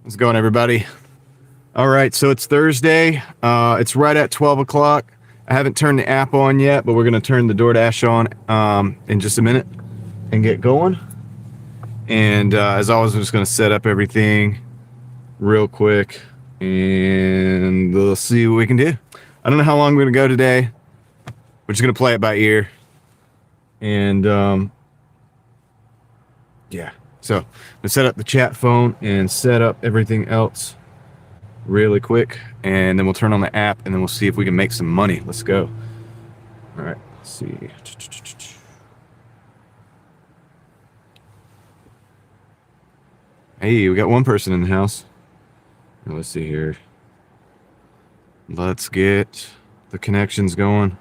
How's it going, everybody? All right, so it's Thursday. It's right at 12 o'clock. I haven't turned the app on yet, but we're going to turn the Doordash on in just a minute and get going. And as always, I'm just going to set up everything real quick, and we'll see what we can do. I don't know how long we're going to go today. We're just going to play it by ear. And yeah, so I'm going to set up the chat phone and set up everything else really quick, and then we'll turn on the app, and then we'll see if we can make some money. Let's go. All right, let's see. Hey, we got one person in the house. Let's see here. Let's get the connections going.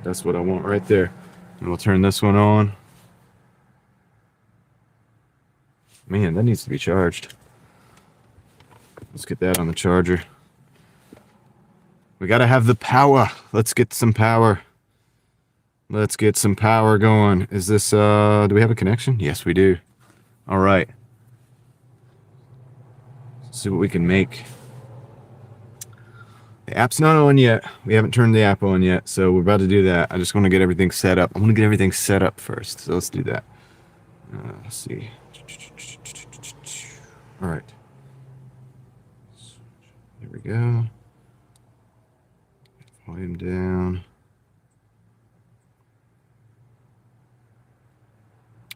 That's what I want right there. And we'll turn this one on. Man, that needs to be charged. Let's get that on the charger. We gotta have the power. Let's get some power. Let's get some power going. Is this, do we have a connection? Yes, we do. All right. Let's see what we can make. The app's not on yet. We haven't turned the app on yet, so we're about to do that. I just want to get everything set up. I want to get everything set up first, so let's do that. Let's see. All right. There we go. Volume down.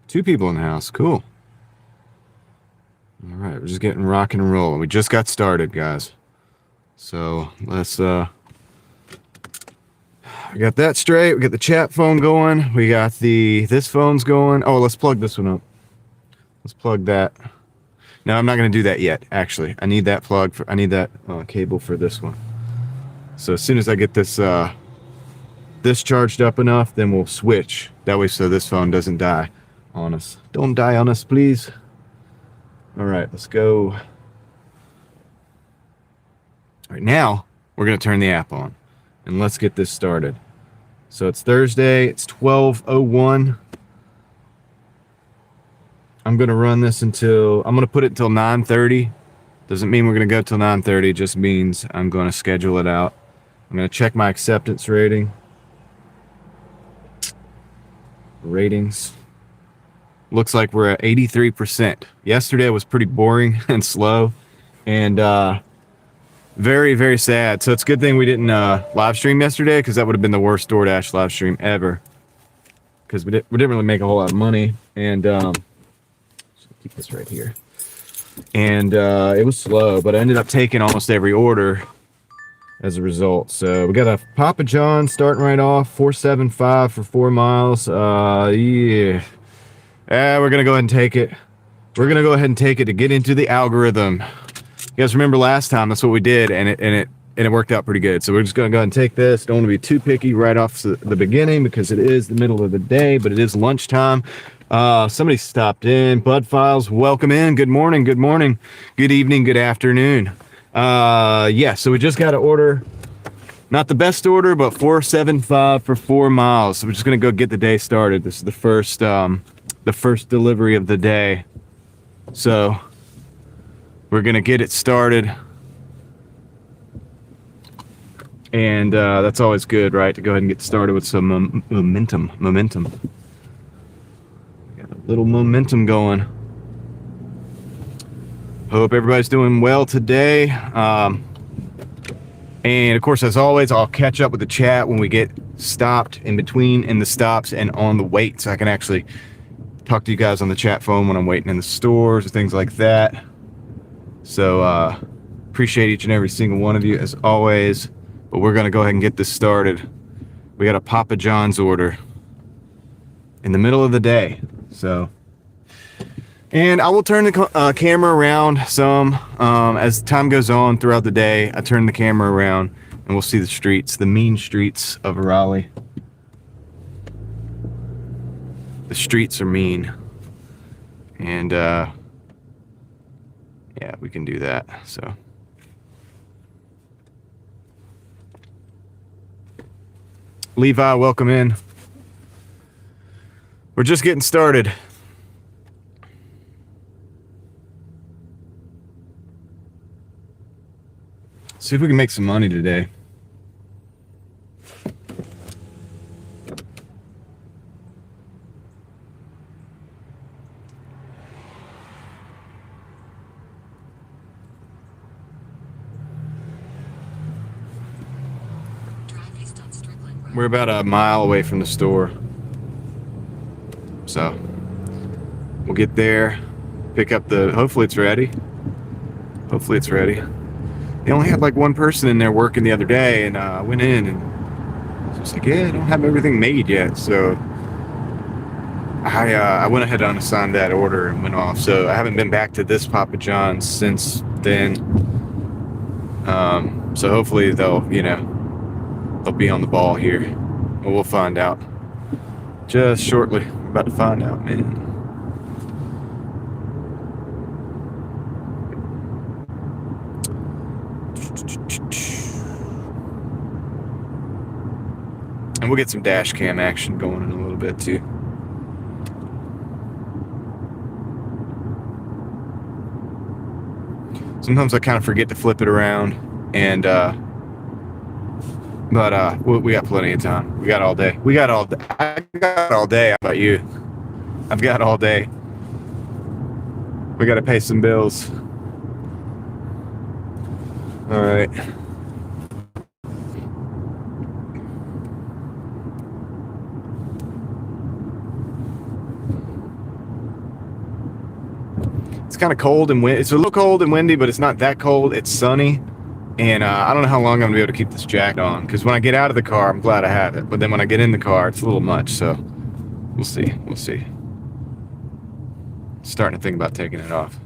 2 people in the house. Cool. All right, we're just getting rock and roll. We just got started, guys. So let's we got that straight. We got the chat phone going. We got this phone's going. Oh, let's plug this one up. Let's plug that. No, I'm not going to do that yet. Actually, I need that plug for. I need that cable for this one. So as soon as I get this this charged up enough, then we'll switch. That way, so this phone doesn't die on us. Don't die on us, please. All right, let's go. All right, now we're going to turn the app on, and let's get this started. So it's Thursday. It's 12:01. I'm going to run this until, I'm going to put it until 9:30. Doesn't mean we're going to go till 9:30. It just means I'm going to schedule it out. I'm going to check my acceptance rating. Ratings. Looks like we're at 83%. Yesterday was pretty boring and slow, and very, very sad. So it's a good thing we didn't live stream yesterday, because that would have been the worst DoorDash live stream ever, because we didn't really make a whole lot of money. And keep this right here. And it was slow, but I ended up taking almost every order as a result. So we got a Papa John starting right off, 475 for 4 miles. Yeah, we're gonna go ahead and take it. We're gonna go ahead and take it to get into the algorithm. You guys remember last time? That's what we did, and it worked out pretty good. So we're just gonna go ahead and take this. Don't want to be too picky right off the beginning, because it is the middle of the day, but it is lunchtime. Somebody stopped in. Bud Files, welcome in. Good morning. Good morning. Good evening. Good afternoon. Yeah. So we just got to order. Not the best order, but 475 for 4 miles. So we're just gonna go get the day started. This is the first delivery of the day. So we're gonna get it started, and that's always good, right? To go ahead and get started with some momentum. Got a little momentum going. Hope everybody's doing well today. And of course, as always, I'll catch up with the chat when we get stopped in the stops and on the wait, so I can actually talk to you guys on the chat phone when I'm waiting in the stores or things like that. So appreciate each and every single one of you as always. But we're gonna go ahead and get this started. We got a Papa John's order in the middle of the day. So, and I will turn the camera around some as time goes on throughout the day. I turn the camera around and we'll see the streets, the mean streets of Raleigh. The streets are mean, and yeah, we can do that. So Levi, welcome in. We're just getting started. See if we can make some money today. We're about a mile away from the store. So we'll get there, pick up the, hopefully it's ready. Hopefully it's ready. They only had like one person in there working the other day, and I went in and it's like, yeah, I don't have everything made yet. So I went ahead and unassigned that order and went off. So I haven't been back to this Papa John's since then. So hopefully they'll be on the ball here. Well, we'll find out just shortly. We're about to find out, man. And we'll get some dash cam action going in a little bit too. Sometimes I kind of forget to flip it around, and but we got plenty of time. We got all day. I got all day. How about you? I've got all day. We got to pay some bills. All right. It's kind of cold and windy. It's a little cold and windy, but it's not that cold. It's sunny. And I don't know how long I'm going to be able to keep this jacket on. Because when I get out of the car, I'm glad I have it. But then when I get in the car, it's a little much. So we'll see. We'll see. Starting to think about taking it off.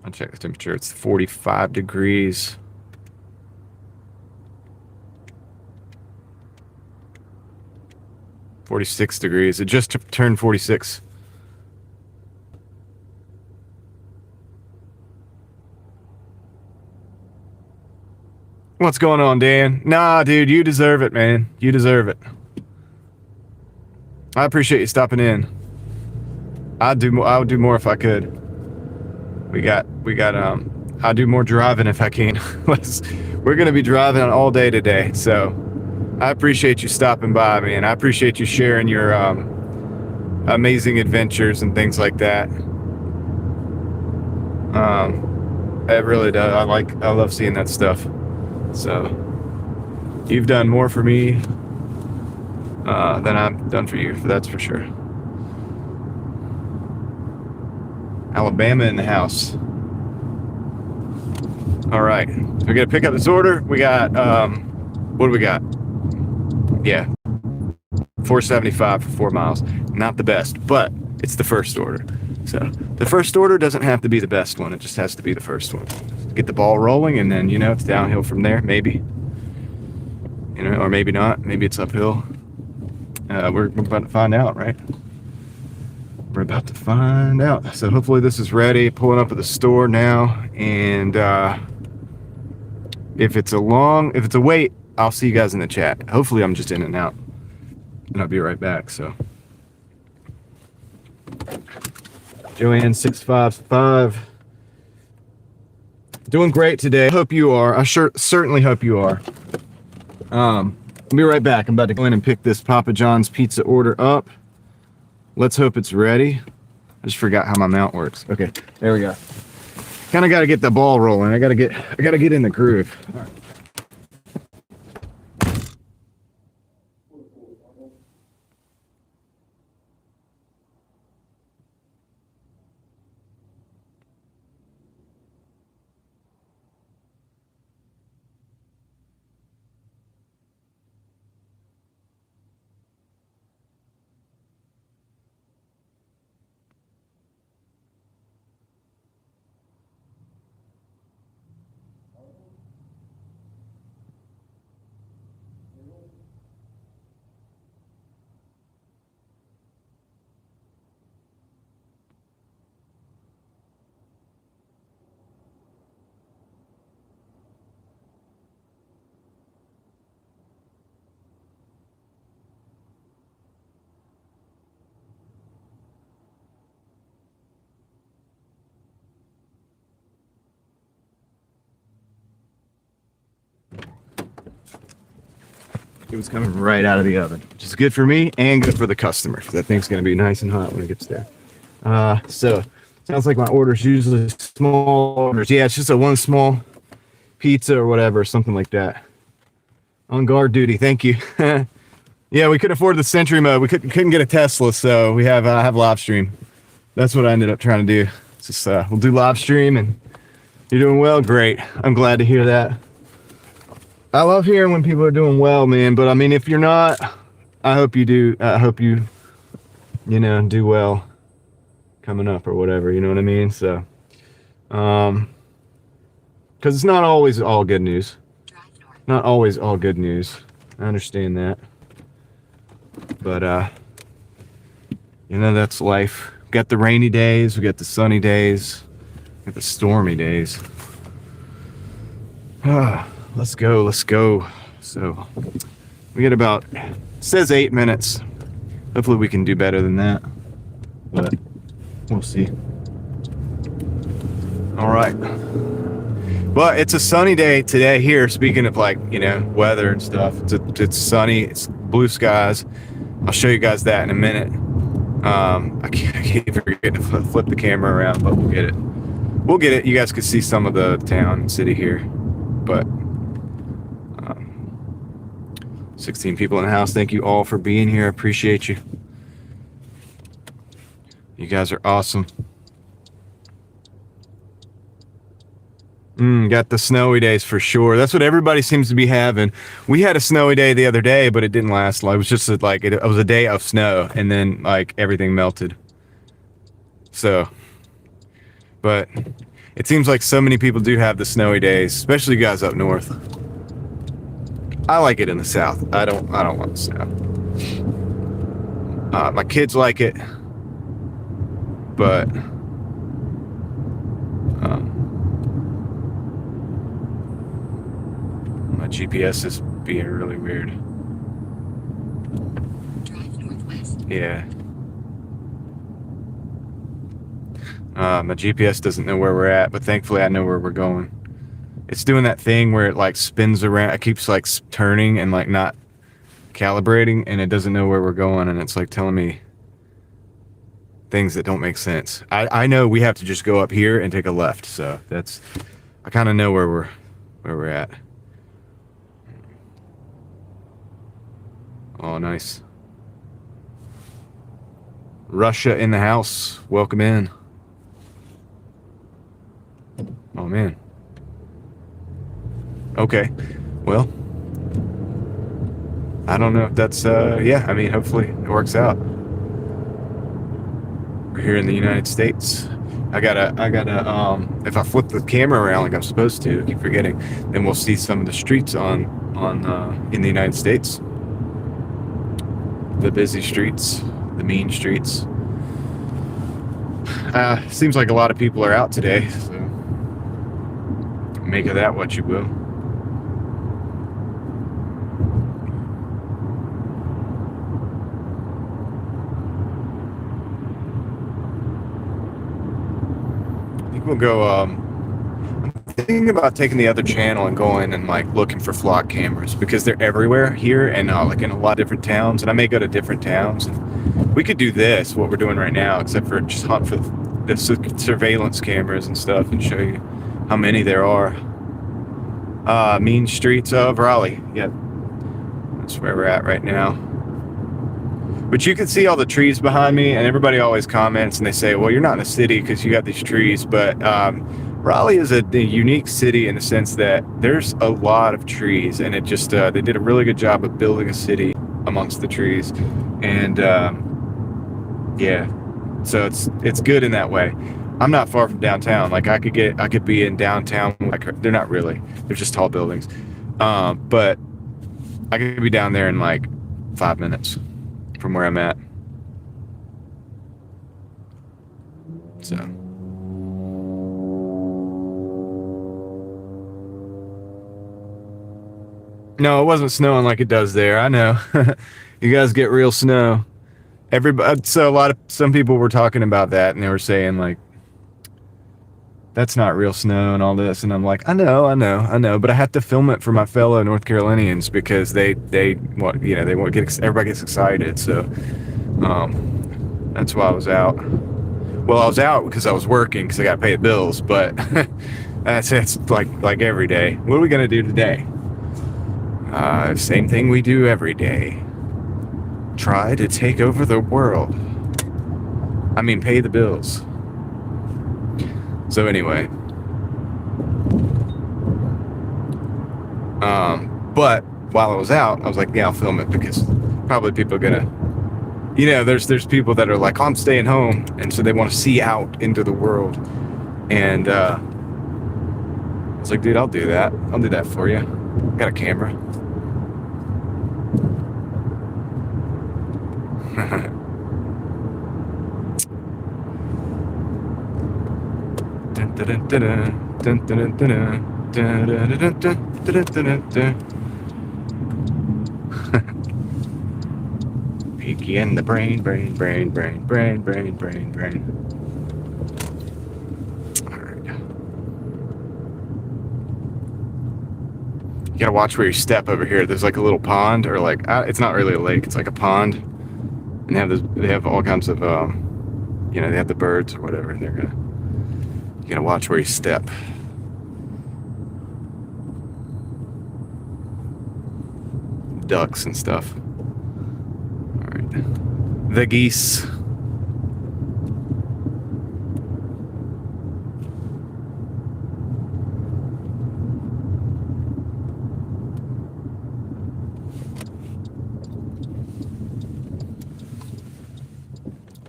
I'll check the temperature. It's 45 degrees. $46 degrees. It just turned 46. What's going on, Dan? Nah, dude, you deserve it, man. You deserve it. I appreciate you stopping in. I would do more if I could. I'll do more driving if I can. We're gonna be driving all day today, so I appreciate you stopping by, man. I appreciate you sharing your amazing adventures and things like that. It really does. I love seeing that stuff. So you've done more for me than I've done for you. That's for sure. Alabama in the house. All right, so we got to pick up this order. We got what do we got? Yeah, $4.75 for 4 miles. Not the best, but it's the first order. So the first order doesn't have to be the best one. It just has to be the first one. Get the ball rolling, and then it's downhill from there. Maybe, or maybe not. Maybe it's uphill. We're about to find out, right? We're about to find out. So hopefully this is ready. Pulling up at the store now, and if it's a wait, I'll see you guys in the chat. Hopefully I'm just in and out, and I'll be right back. So Joanne 655, doing great today. Hope you are. I certainly hope you are. I'll be right back. I'm about to go in and pick this Papa John's pizza order up. Let's hope it's ready. I just forgot how my mount works. Okay, there we go. Kind of got to get the ball rolling. I got to get in the groove. All right. It was coming right out of the oven, which is good for me and good for the customer. That thing's going to be nice and hot when it gets there. So sounds like my order's usually small orders. Yeah, it's just a one small pizza or whatever, something like that. On guard duty. Thank you. Yeah, we couldn't afford the Sentry mode. We couldn't get a Tesla, so we have live stream. That's what I ended up trying to do. It's just we'll do live stream, and you're doing well. Great. I'm glad to hear that. I love hearing when people are doing well, man. But I mean, if you're not, I hope you do. I hope you do well coming up or whatever. You know what I mean? So, because it's not always all good news. Not always all good news. I understand that. But, that's life. We got the rainy days. We got the sunny days. We got the stormy days. Let's go. So, we get about, it says 8 minutes. Hopefully we can do better than that. But, we'll see. All right. But it's a sunny day today here. Speaking of weather and stuff, it's sunny. It's blue skies. I'll show you guys that in a minute. I keep forgetting to flip the camera around, but we'll get it. We'll get it. You guys can see some of the town and city here. But 16 people in the house. Thank you all for being here. I appreciate you. You guys are awesome. Got the snowy days for sure. That's what everybody seems to be having. We had a snowy day the other day, but it didn't last long. It was just it was a day of snow, and then everything melted. So, but it seems like so many people do have the snowy days, especially you guys up north. I like it in the south. I don't want the snow. My kids like it, but my GPS is being really weird. Drive northwest. Yeah. My GPS doesn't know where we're at, but thankfully I know where we're going. It's doing that thing where it spins around. It keeps turning and not calibrating, and it doesn't know where we're going, and it's telling me things that don't make sense. I know we have to just go up here and take a left, so I kind of know where we're at. Oh, nice. Russia in the house. Welcome in. Oh, man. Okay. Well, I don't know if that's, hopefully it works out. We're here in the United States. I gotta, if I flip the camera around like I'm supposed to, I keep forgetting, then we'll see some of the streets in the United States. The busy streets, the mean streets. Seems like a lot of people are out today, so make of that what you will. I think we'll go, I'm thinking about taking the other channel and going and looking for vlog cameras, because they're everywhere here and in a lot of different towns, and I may go to different towns. And we could do what we're doing right now, except for just hunt for the surveillance cameras and stuff and show you how many there are. Mean streets of Raleigh. Yep, that's where we're at right now. But you can see all the trees behind me, and everybody always comments and they say, well, you're not in a city because you got these trees. But Raleigh is a unique city in the sense that there's a lot of trees, and it just they did a really good job of building a city amongst the trees. And so it's good in that way. I'm not far from downtown. I could be in downtown. They're not really. They're just tall buildings. But I could be down there in 5 minutes from where I'm at. So. No, it wasn't snowing like it does there. I know. You guys get real snow. Some people were talking about that, and they were saying that's not real snow and all this. And I'm like, I know, but I have to film it for my fellow North Carolinians because they want, they want to everybody gets excited. So, that's why I was out. Well, I was out because I was working because I got to pay the bills, but it's like every day. What are we going to do today? Same thing we do every day. Try to take over the world. I mean, pay the bills. So anyway, but while I was out, I was like, yeah, I'll film it because probably people are gonna, there's people that are like, oh, I'm staying home, and so they want to see out into the world, and I was like, dude, I'll do that for you. I got a camera. Peaky in the brain. All right. You gotta watch where you step over here. There's like a little pond, or like it's not really a lake. It's like a pond, and they have all kinds of they have the birds or whatever, and you gotta watch where you step. Ducks and stuff. All right. The geese.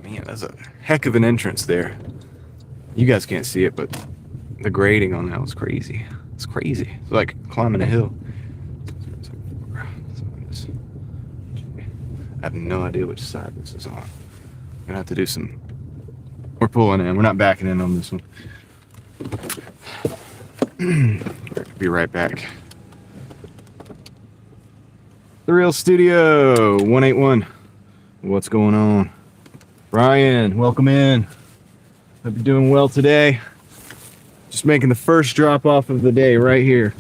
Man, that's a heck of an entrance there. You guys can't see it, but the grading on that was crazy. It's crazy. It's like climbing a hill. I have no idea which side this is on. I'm gonna have to do some. We're pulling in. We're not backing in on this one. Be right back. The Real Studio 181. What's going on? Brian, welcome in. Hope you're doing well today. Just making the first drop off of the day right here.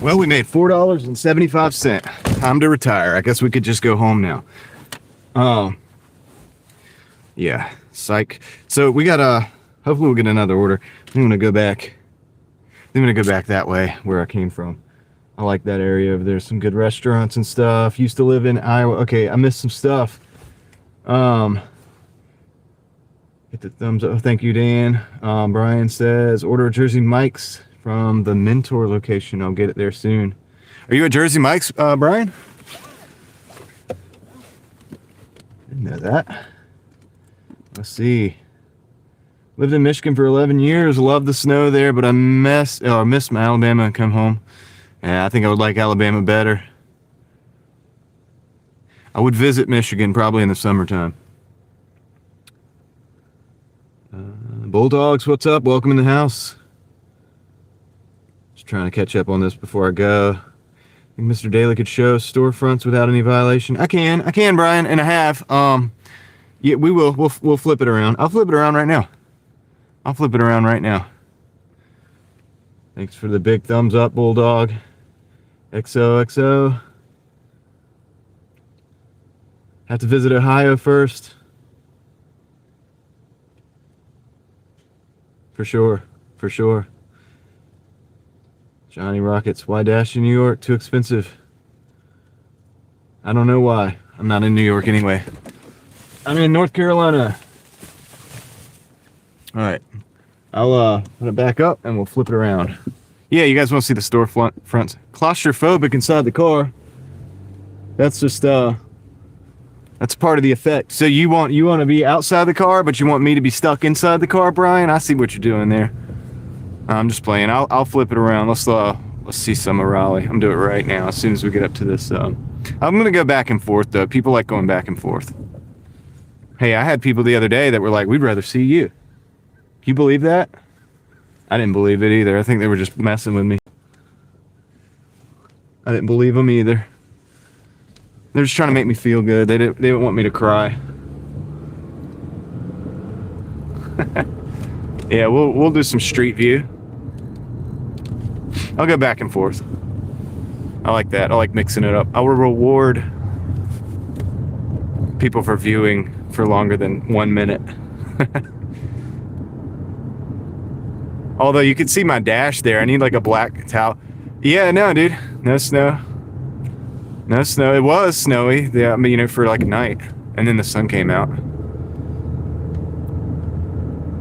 Well, we made $4.75. Time to retire. I guess we could just go home now. Yeah, psych. So we got hopefully we'll get another order. I'm gonna go back that way where I came from. I like that area over there. Some good restaurants and stuff. Used to live in Iowa. Okay, I missed some stuff. Hit the thumbs up. Thank you, Dan. Brian says order a Jersey Mike's from the Mentor location. I'll get it there soon. Are you at Jersey Mike's, Brian? Didn't know that. Let's see. Lived in Michigan for 11 years. Loved the snow there, but I missed my Alabama and come home. Yeah, I think I would like Alabama better. I would visit Michigan probably in the summertime. Bulldogs, what's up? Welcome in the house. Just trying to catch up on this before I go. I think Mr. Daly could show storefronts without any violation. I can, Brian, and I have. Yeah, we will. We'll flip it around. I'll flip it around right now. Thanks for the big thumbs up, Bulldog. XOXO. Have to visit Ohio first. For sure. Johnny Rockets. Why dash in New York? Too expensive. I don't know why. I'm not in New York anyway. I'm in North Carolina. All right. I'll let it back up and we'll flip it around. Yeah, you guys want to see the store fronts? Claustrophobic inside the car. That's just that's part of the effect. So you want to be outside the car, but you want me to be stuck inside the car, Brian? I see what you're doing there. I'm just playing. I'll flip it around. Let's see some of Raleigh. I'm doing it right now. As soon as we get up to this, I'm gonna go back and forth though. People like going back and forth. Hey, I had people the other day that were like, "We'd rather see you." You believe that? I didn't believe it either. I think they were just messing with me. I didn't believe them either. They're just trying to make me feel good. They didn't want me to cry. Yeah, we'll do some street view. I'll go back and forth. I like that. I like mixing it up. I will reward people for viewing for longer than 1 minute. Although you can see my dash there. I need like a black towel. Yeah, no, dude. No snow. No snow. It was snowy. Yeah, I mean, for like a night. And then the sun came out.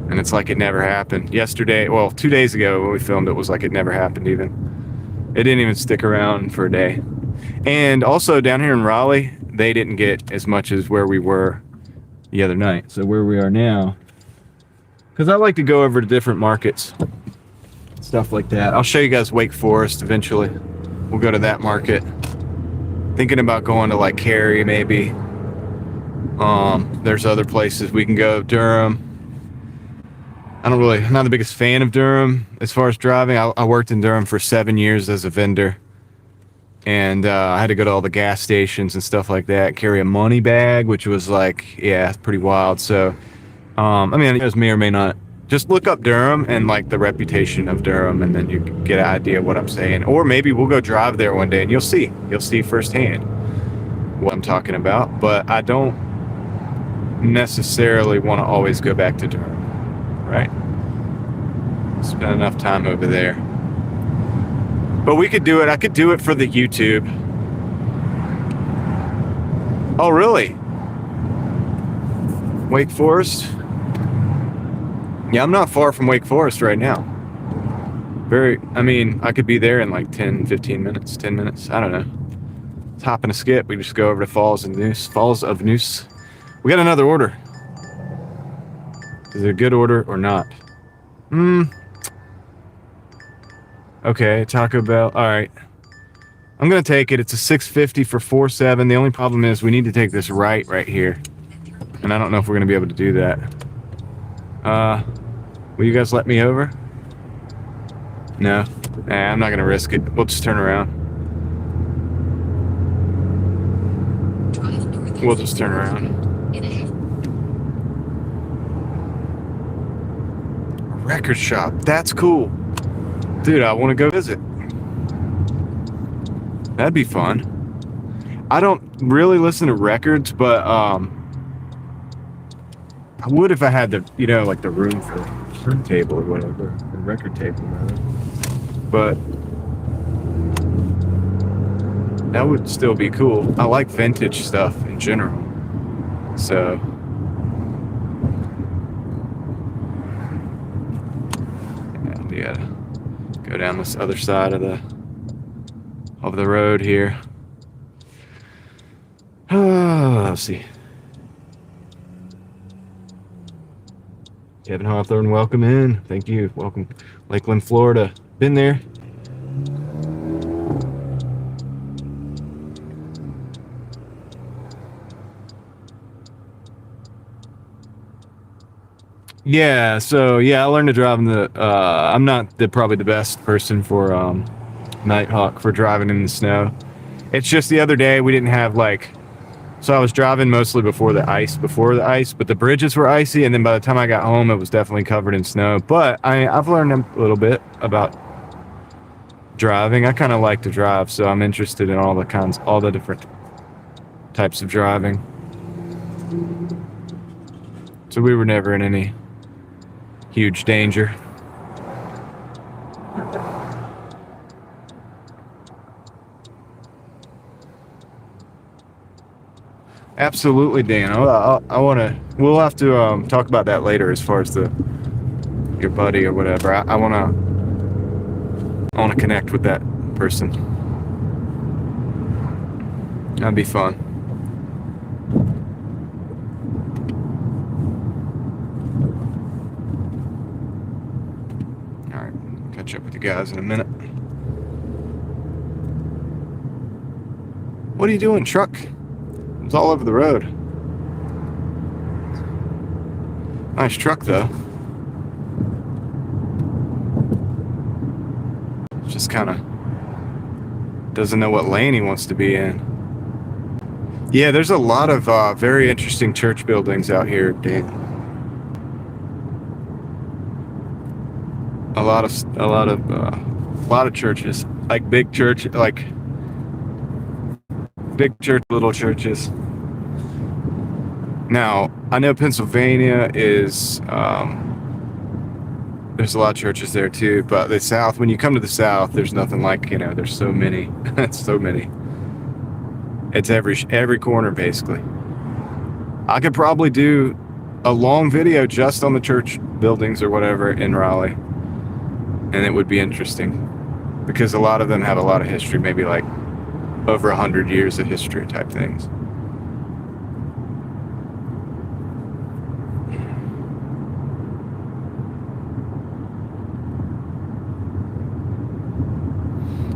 And it's like it never happened. Yesterday, well, 2 days ago when we filmed, it was like it never happened even. It didn't even stick around for a day. And also down here in Raleigh, they didn't get as much as where we were the other night. So where we are now, because I like to go over to different markets, stuff like that. I'll show you guys Wake Forest eventually. We'll go to that market. Thinking about going to like Cary maybe. There's other places we can go. Durham. I'm not the biggest fan of Durham as far as driving. I worked in Durham for 7 years as a vendor. And I had to go to all the gas stations and stuff like that, carry a money bag, which was like, yeah, it's pretty wild. So, I mean, you guys may or may not. Just look up Durham and like the reputation of Durham, and then you get an idea of what I'm saying. Or maybe we'll go drive there one day and you'll see firsthand what I'm talking about. But I don't necessarily want to always go back to Durham, right? Spend enough time over there. But we could do it. I could do it for the YouTube. Oh, really? Wake Forest? Yeah, I'm not far from Wake Forest right now. I mean, I could be there in like 10, 15 minutes, 10 minutes. I don't know. It's hop and a skip. We just go over to Falls of Noose. We got another order. Is it a good order or not? Okay, Taco Bell. All right. I'm going to take it. It's a $6.50 for 4.7. The only problem is we need to take this right here. And I don't know if we're going to be able to do that. Will you guys let me over? No. Nah, I'm not going to risk it. We'll just turn around. We'll just turn around. A record shop. That's cool. Dude, I want to go visit. That'd be fun. I don't really listen to records, but I would if I had the, like the room for a turntable or whatever, a record table, rather. But that would still be cool. I like vintage stuff in general. So yeah. Go down this other side of the road here. Let's see. Kevin Hawthorne, welcome in. Thank you. Welcome. Lakeland, Florida. Been there. Yeah, so I learned to drive in the I'm not probably the best person for Nighthawk for driving in the snow. It's just the other day we didn't have so I was driving mostly before the ice, but the bridges were icy, and then by the time I got home it was definitely covered in snow. But I've learned a little bit about driving. I kind of like to drive, so I'm interested in all the different types of driving. So we were never in any huge danger. Absolutely, Dan. We'll have to talk about that later as far as the your buddy or whatever. I wanna connect with that person. That'd be fun. All right, catch up with you guys in a minute. What are you doing, truck? It's all over the road. Nice truck, though. Just kind of doesn't know what lane he wants to be in. Yeah, there's a lot of very interesting church buildings out here, Dan. A lot of churches, like big church, like big church, little churches. Now, I know Pennsylvania is, there's a lot of churches there too, but the South, when you come to the South, there's nothing like, there's so many. It's so many. It's every corner, basically. I could probably do a long video just on the church buildings or whatever in Raleigh, and it would be interesting because a lot of them have a lot of history, maybe like over 100 years of history type things.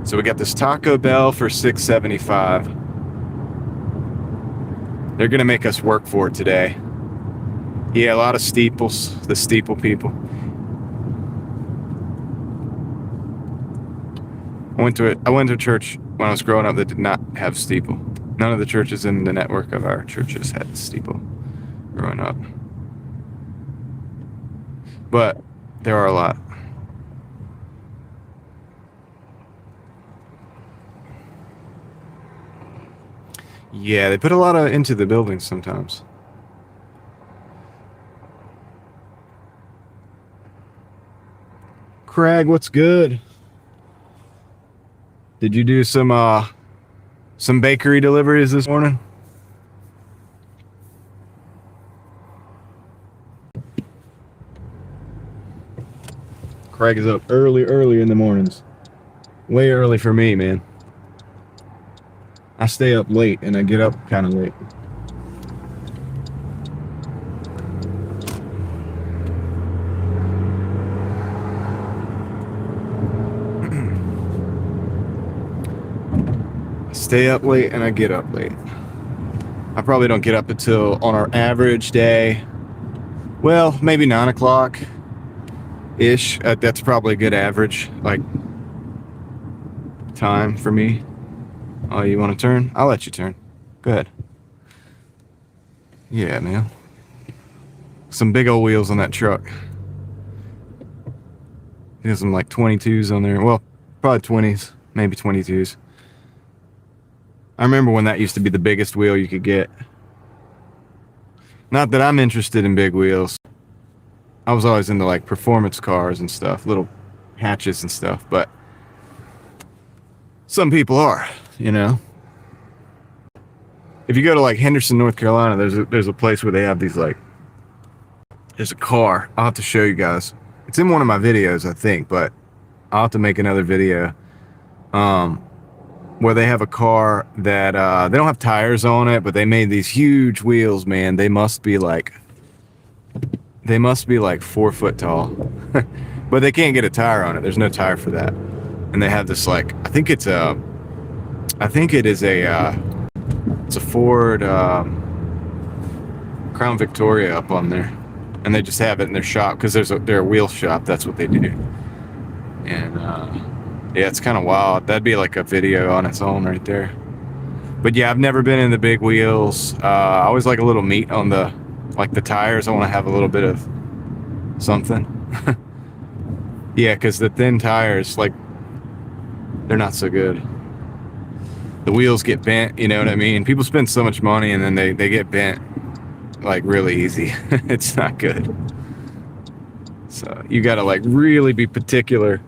So we got this Taco Bell for $6.75. They're gonna make us work for it today. Yeah, a lot of steeples, the steeple people. I went to a church when I was growing up that did not have steeple. None of the churches in the network of our churches had steeple growing up. But there are a lot. Yeah, they put a lot into the buildings sometimes. Craig, what's good? Did you do some bakery deliveries this morning? Craig is up early in the mornings. Way early for me, man. I stay up late and I get up kind of late. Stay up late and I get up late. I probably don't get up until on our average day, well, maybe 9 o'clock ish. That's probably a good average, like, time for me. Oh, you want to turn? I'll let you turn. Go ahead. Yeah, man. Some big old wheels on that truck. There's some like 22s on there. Well, probably 20s, maybe 22s. I remember when that used to be the biggest wheel you could get. Not that I'm interested in big wheels. I was always into like performance cars and stuff, little hatches and stuff, but some people are. If you go to like Henderson, North Carolina, there's a place where they have these like, there's a car. I'll have to show you guys. It's in one of my videos, I think, but I'll have to make another video where they have a car that they don't have tires on it, but they made these huge wheels, man. They must be like 4 foot tall, but they can't get a tire on it. There's no tire for that. And they have this like, I think it is a Ford Crown Victoria up on there, and they just have it in their shop because they're a wheel shop. That's what they do. And yeah, it's kind of wild. That'd be like a video on its own right there. But yeah, I've never been in the big wheels. I always like a little meat on the tires. I want to have a little bit of something. Yeah, because the thin tires, like, they're not so good. The wheels get bent, you know what I mean? People spend so much money and then they get bent like really easy. It's not good. So you gotta like really be particular.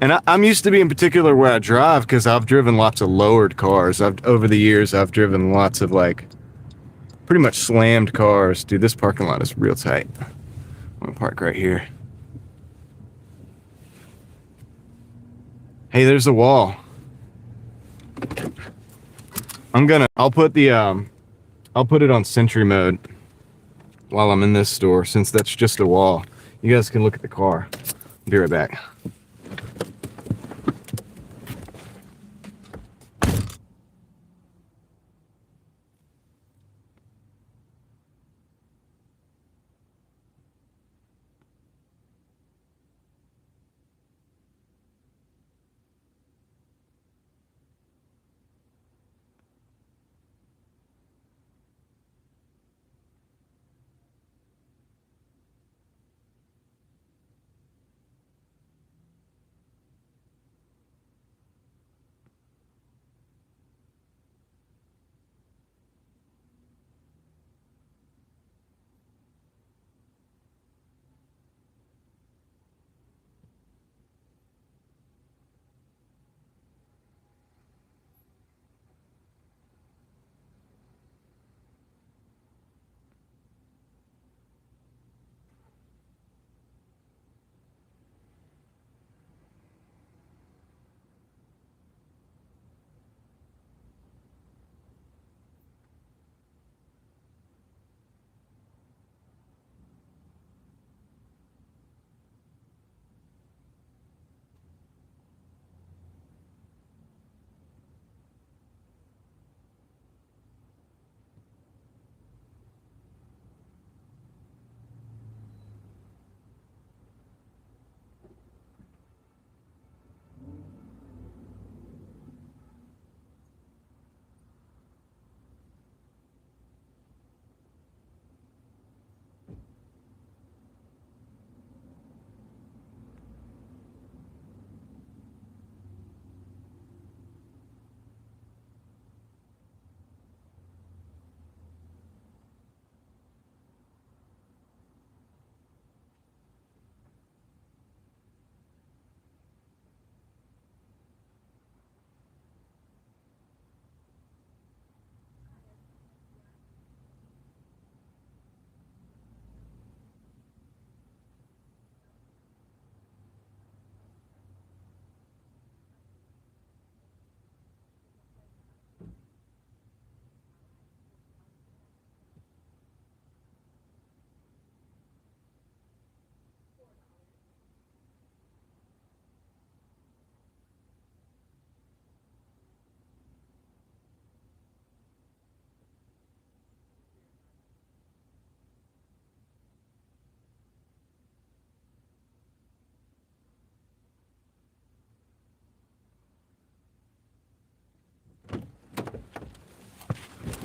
And I'm used to being particular where I drive because I've driven lots of lowered cars. Over the years, I've driven lots of like pretty much slammed cars. Dude, this parking lot is real tight. I'm gonna park right here. Hey, there's a wall. I'll put it on sentry mode while I'm in this store, since that's just a wall. You guys can look at the car. Be right back.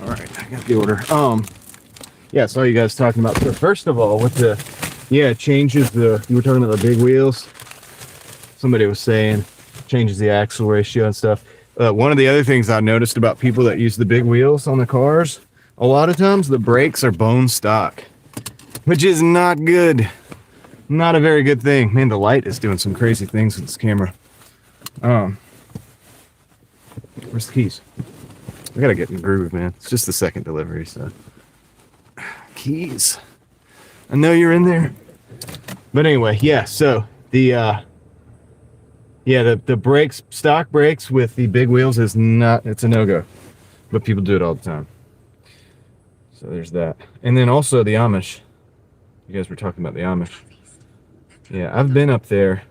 All right, I got the order. Yeah, I saw you guys talking about. So first of all, with the, yeah, it changes the. You were talking about the big wheels. Somebody was saying changes the axle ratio and stuff. One of the other things I noticed about people that use the big wheels on the cars, a lot of times the brakes are bone stock, which is not good. Not a very good thing. Man, the light is doing some crazy things with this camera. Where's the keys? I gotta get in the groove, man. It's just the second delivery, so. Keys. I know you're in there. But anyway, yeah, so the brakes, stock brakes with the big wheels is not, it's a no-go. But people do it all the time. So there's that. And then also the Amish. You guys were talking about the Amish. Yeah, I've been up there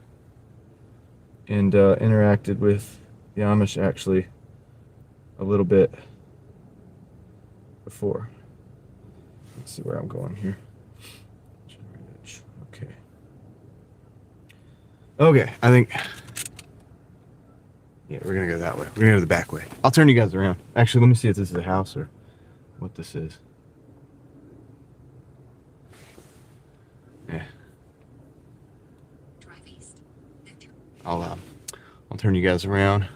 and interacted with the Amish actually a little bit before. Let's see where I'm going here. Okay, I think, yeah, we're gonna go that way. We're gonna go the back way. I'll turn you guys around. Actually, let me see if this is a house or what this is. Yeah. I'll turn you guys around.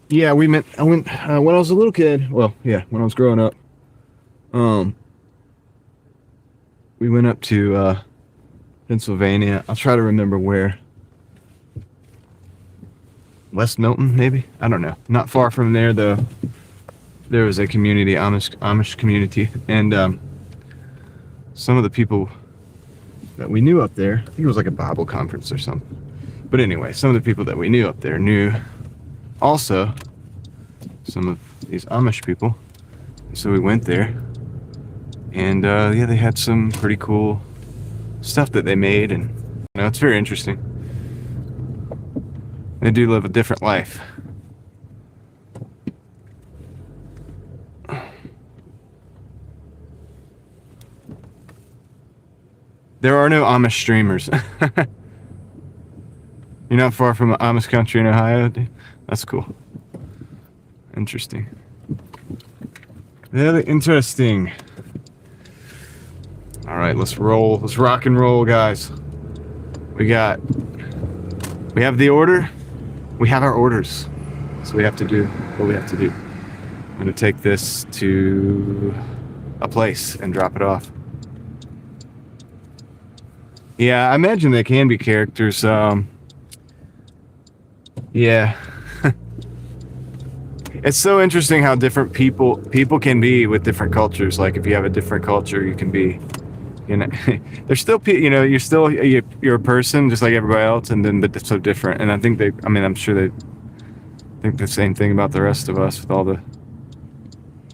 Yeah, I went when I was a little kid. Well, yeah, when I was growing up. We went up to Pennsylvania. I'll try to remember where. West Milton, maybe? I don't know. Not far from there, though. There was a community, Amish community, and some of the people that we knew up there, I think it was like a Bible conference or something. But anyway, some of the people that we knew up there knew also some of these Amish people. So we went there, and yeah, they had some pretty cool stuff that they made, and it's very interesting. They do live a different life. There are no Amish streamers. You're not far from the Amish country in Ohio, dude? That's cool. Interesting. Very interesting. All right, let's roll. Let's rock and roll, guys. We have the order. We have our orders. So we have to do what we have to do. I'm going to take this to a place and drop it off. Yeah, I imagine they can be characters. Yeah. It's so interesting how different people can be with different cultures. Like if you have a different culture, you can be, there's still, you're a person just like everybody else, and then but it's so different. And I think I'm sure they think the same thing about the rest of us with all the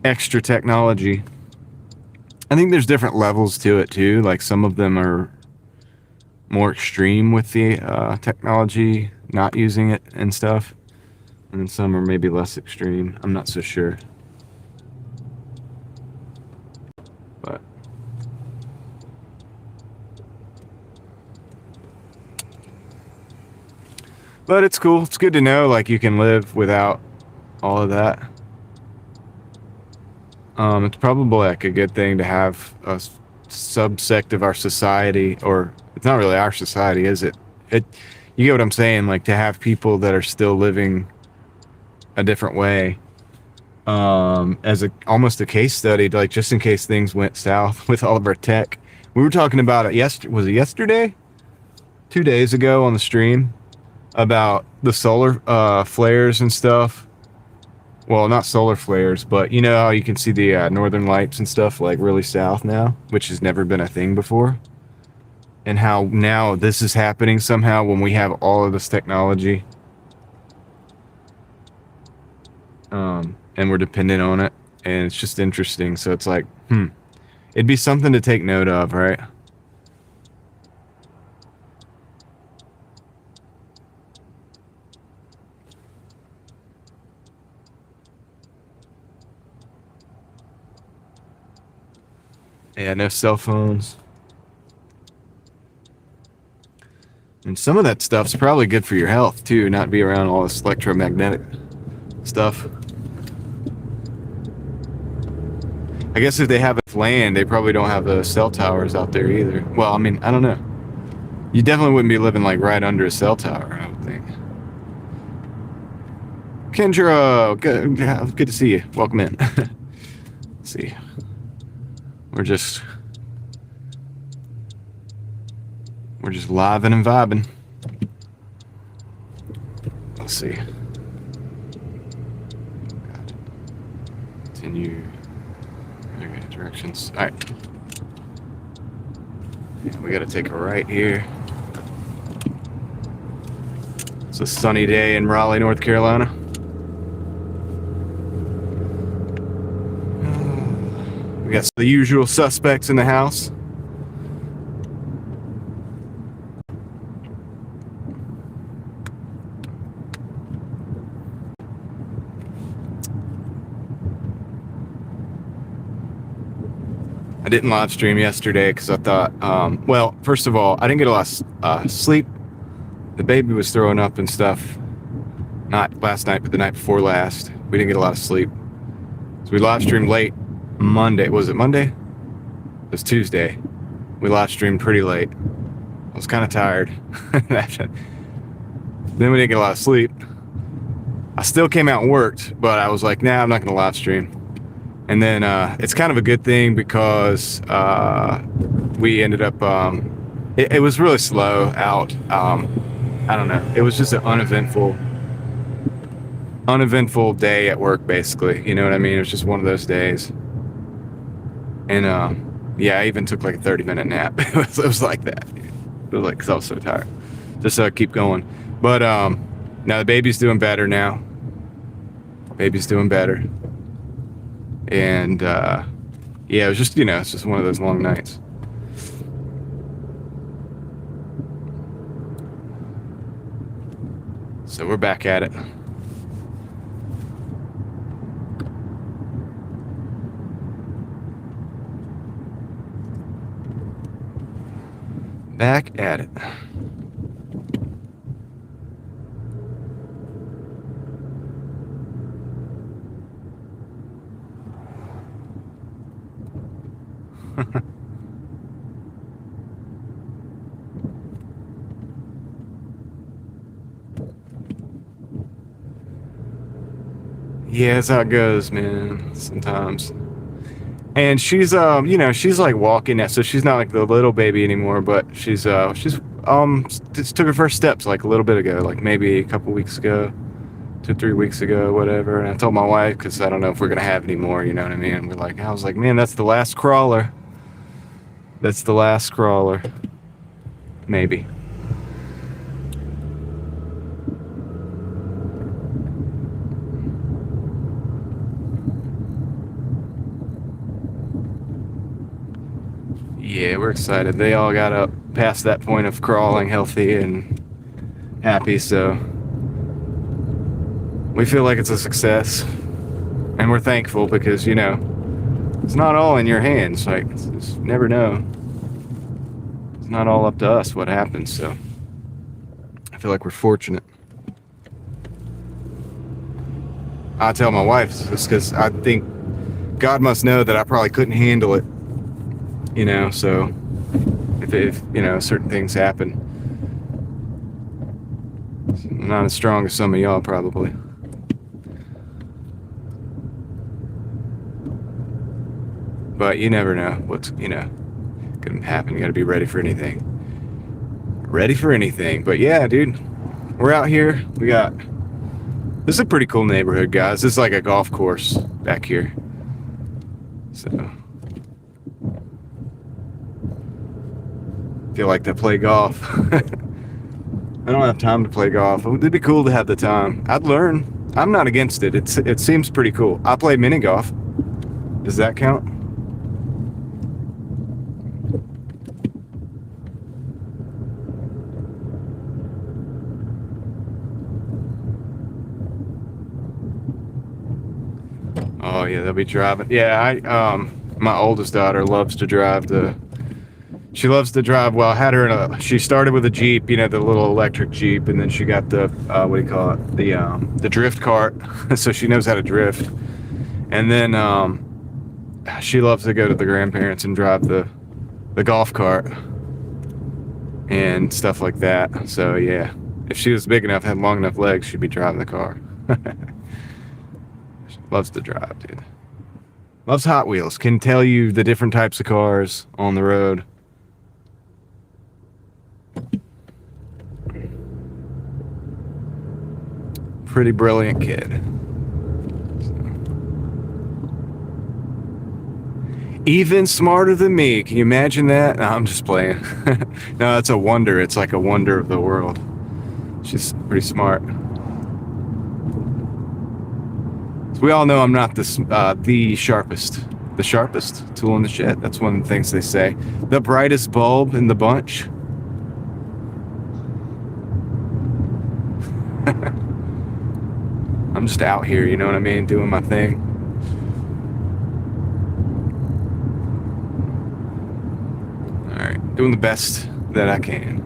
extra technology. I think there's different levels to it too. Like some of them are more extreme with the technology, not using it and stuff. And then some are maybe less extreme. I'm not so sure. But it's cool. It's good to know, like, you can live without all of that. It's probably like a good thing to have a subsect of our society, or it's not really our society, is it? You get what I'm saying? Like to have people that are still living a different way, as almost a case study, like just in case things went south with all of our tech. We were talking about it was it yesterday? 2 days ago on the stream about the solar flares and stuff. Well, not solar flares, but you know how you can see the northern lights and stuff like really south now, which has never been a thing before. And how now this is happening somehow when we have all of this technology. And we're dependent on it. And it's just interesting. So it's like, it'd be something to take note of, right? Yeah, no cell phones. And some of that stuff's probably good for your health too, not be around all this electromagnetic stuff. I guess if they have land, they probably don't have the cell towers out there either. Well, I mean, I don't know. You definitely wouldn't be living like right under a cell tower, I would think. Kendra, good to see you. Welcome in. Let's see. We're just living and vibing. Let's see. Continue. Okay, directions. All right. Yeah, we got to take a right here. It's a sunny day in Raleigh, North Carolina. We got the usual suspects in the house. I didn't live stream yesterday because I thought, well, first of all, I didn't get a lot of sleep. The baby was throwing up and stuff. Not last night, but the night before last. We didn't get a lot of sleep. So we live streamed late Monday. Was it Monday? It was Tuesday. We live streamed pretty late. I was kind of tired. Then we didn't get a lot of sleep. I still came out and worked, but I was like, nah, I'm not going to live stream. And then it's kind of a good thing because we ended up, it was really slow out. I don't know. It was just an uneventful day at work, basically. You know what I mean? It was just one of those days. And Yeah, I even took like a 30-minute nap. It was like that. It was like, because I was so tired. Just so I keep going. But now the baby's doing better now. Baby's doing better. And yeah, it was just, it's just one of those long nights. So we're back at it. Back at it. Yeah, that's how it goes, man. Sometimes. And she's she's like walking now, so she's not like the little baby anymore, but she's just took her first steps like a little bit ago, like maybe a couple weeks ago, 2-3 weeks ago, whatever. And I told my wife, because I don't know if we're gonna have any more, you know what I mean? I was like, man, that's the last crawler. That's the last crawler. Maybe. Yeah, we're excited. They all got up past that point of crawling healthy and happy, so we feel like it's a success. And we're thankful because, it's not all in your hands. Like, you never know. It's not all up to us what happens, so I feel like we're fortunate. I tell my wife this because I think God must know that I probably couldn't handle it. So if certain things happen, I'm not as strong as some of y'all probably. But you never know what's, gonna happen. You gotta be ready for anything. Ready for anything. But yeah, dude, we're out here. This is a pretty cool neighborhood, guys. This is like a golf course back here. So feel like to play golf. I don't have time to play golf. It'd be cool to have the time. I'd learn. I'm not against it. It seems pretty cool. I play mini golf. Does that count? Oh yeah, they'll be driving. Yeah, my oldest daughter loves to drive She loves to drive. Well, I had her she started with a Jeep, the little electric Jeep, and then she got the, what do you call it? The drift cart. So she knows how to drift. And then, she loves to go to the grandparents and drive the golf cart and stuff like that. So yeah, if she was big enough, had long enough legs, she'd be driving the car. She loves to drive, dude. Loves Hot Wheels. Can tell you the different types of cars on the road. Pretty brilliant kid. Even smarter than me. Can you imagine that? No, I'm just playing. No, it's a wonder. It's like a wonder of the world. She's pretty smart. So we all know I'm not the sharpest. The sharpest tool in the shed. That's one of the things they say. The brightest bulb in the bunch. I'm just out here, you know what I mean? Doing my thing. Alright, doing the best that I can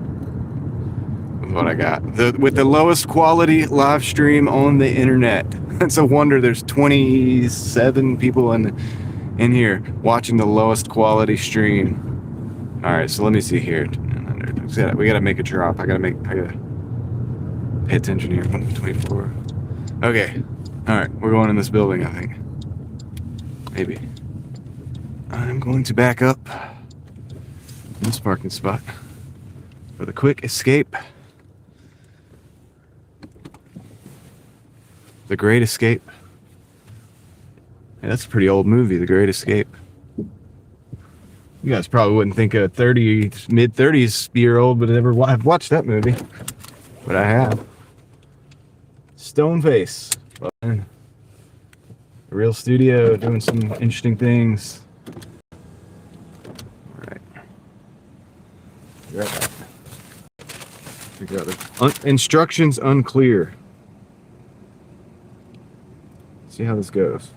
with what I got. With the lowest quality live stream on the internet. It's a wonder there's 27 people in here watching the lowest quality stream. Alright, so let me see here. We gotta make a drop. I gotta pay attention here. 124. Okay. Alright, we're going in this building, I think. Maybe. I'm going to back up in this parking spot for the quick escape. The Great Escape. Yeah, that's a pretty old movie, The Great Escape. You guys probably wouldn't think a mid-30s-year-old would ever have watched that movie, but I have. Stoneface, a real studio doing some interesting things. All right. Right. Figure out the instructions unclear. See how this goes.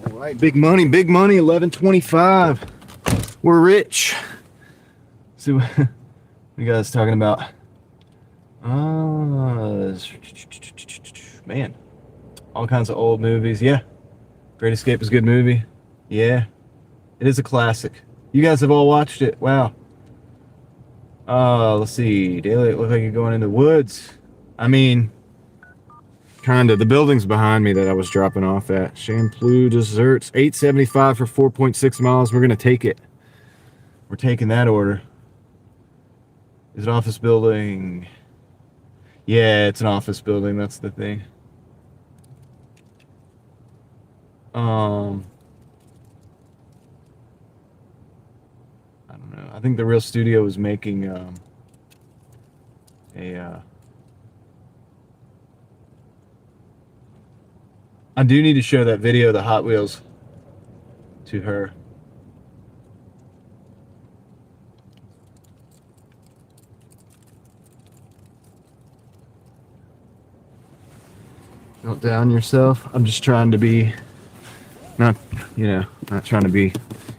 All right, big money, 1125. We're rich. So, what you guys talking about? Man, all kinds of old movies. Yeah, Great Escape is a good movie. Yeah, it is a classic. You guys have all watched it. Wow. Let's see. Daylight looked like you're going in the woods. I mean, kind of. The building's behind me that I was dropping off at. Champloo Desserts, $8.75 for 4.6 miles. We're gonna take it. We're taking that order. Is it office building? Yeah, it's an office building. That's the thing. I don't know. I think the real studio was making I do need to show that video of the Hot Wheels to her. Don't down yourself. I'm just trying to be not trying to be,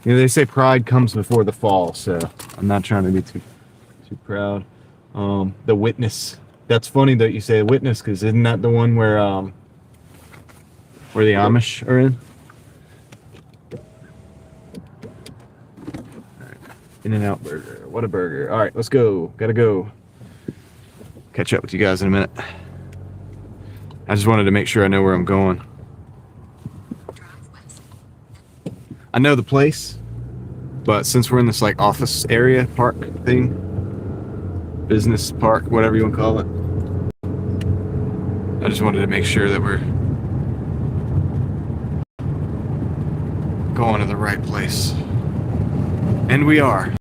they say pride comes before the fall, so I'm not trying to be too proud. The Witness. That's funny that you say The Witness, because isn't that the one where the Amish are in? Right. In-N-Out Burger. What a burger. All right, let's go. Gotta go. Catch up with you guys in a minute. I just wanted to make sure I know where I'm going. I know the place, but since we're in this like office area park thing, business park, whatever you want to call it, I just wanted to make sure that we're going to the right place. And we are.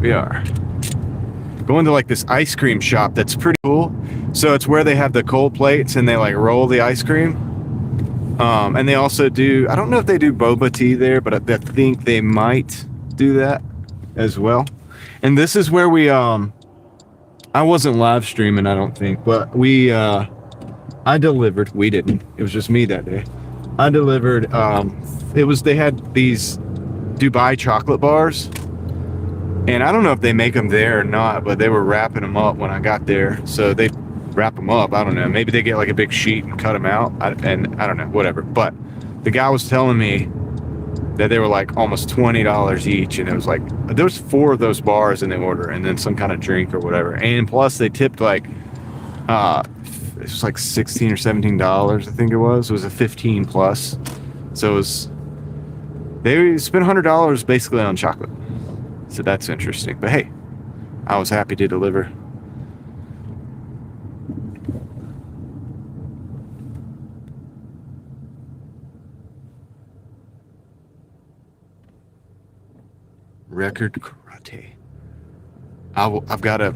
We are. Going to like this ice cream shop that's pretty cool. So it's where they have the cold plates and they like roll the ice cream. And they also do, I don't know if they do boba tea there, but I think they might do that as well. And this is where we, I wasn't live streaming, I don't think, but I delivered, we didn't, it was just me that day. I delivered, they had these Dubai chocolate bars. And I don't know if they make them there or not, but they were wrapping them up when I got there. So they wrap them up. I don't know. Maybe they get like a big sheet and cut them out. And I don't know, whatever. But the guy was telling me that they were like almost $20 each. And it was like, there was 4 of those bars in the order and then some kind of drink or whatever. And plus they tipped like, it was like $16 or $17, I think it was. It was a 15 plus. So it was, they spent $100 basically on chocolate. So that's interesting. But hey, I was happy to deliver. Record karate. I've got to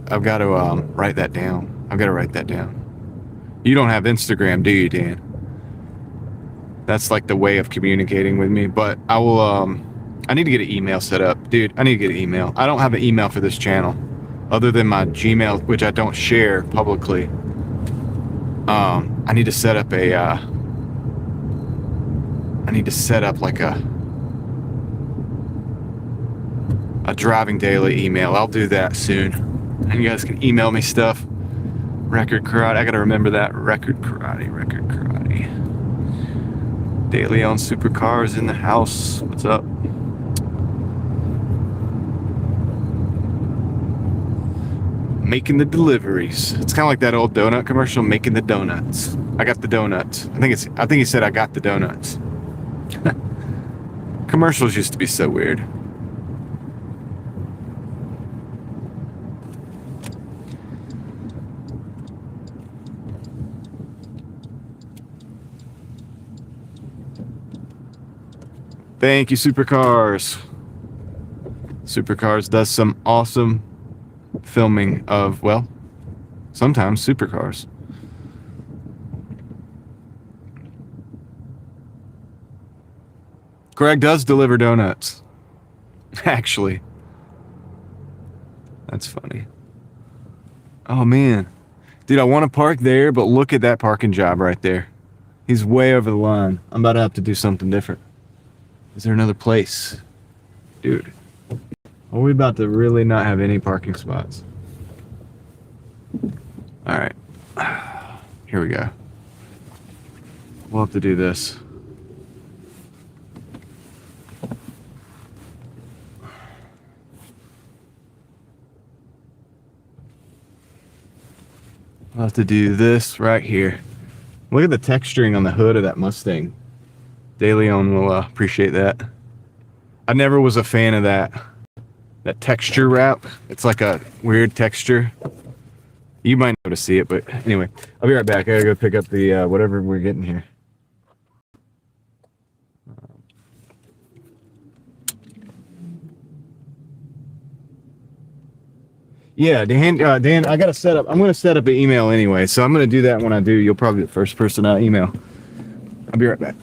write that down. I've got to write that down. You don't have Instagram, do you, Dan? That's like the way of communicating with me. But I will. I need to get an email set up, dude. I need to get an email. I don't have an email for this channel, other than my Gmail, which I don't share publicly. I need to set up a. I need to set up like a driving daily email. I'll do that soon, and you guys can email me stuff. Record karate. I gotta remember that. Record karate. Record karate. Daily on supercars in the house. What's up? Making the deliveries. It's kind of like that old donut commercial, making the donuts. I got the donuts. I think he said I got the donuts. Commercials used to be so weird. Thank you, Supercars. Supercars does some awesome filming of, well, sometimes supercars. Greg does deliver donuts. Actually. That's funny. Oh, man. Dude, I want to park there, but look at that parking job right there. He's way over the line. I'm about to have to do something different. Is there another place? Dude. Are we about to really not have any parking spots? All right. Here we go. We'll have to do this. We'll have to do this right here. Look at the texturing on the hood of that Mustang. De Leon will appreciate that. I never was a fan of that texture wrap. It's like a weird texture. You might be able to see it, but anyway, I'll be right back. I gotta go pick up the whatever we're getting here. Yeah, Dan, I gotta set up. I'm gonna set up an email anyway, so I'm gonna do that when I do. You'll probably be the first person I email. I'll be right back.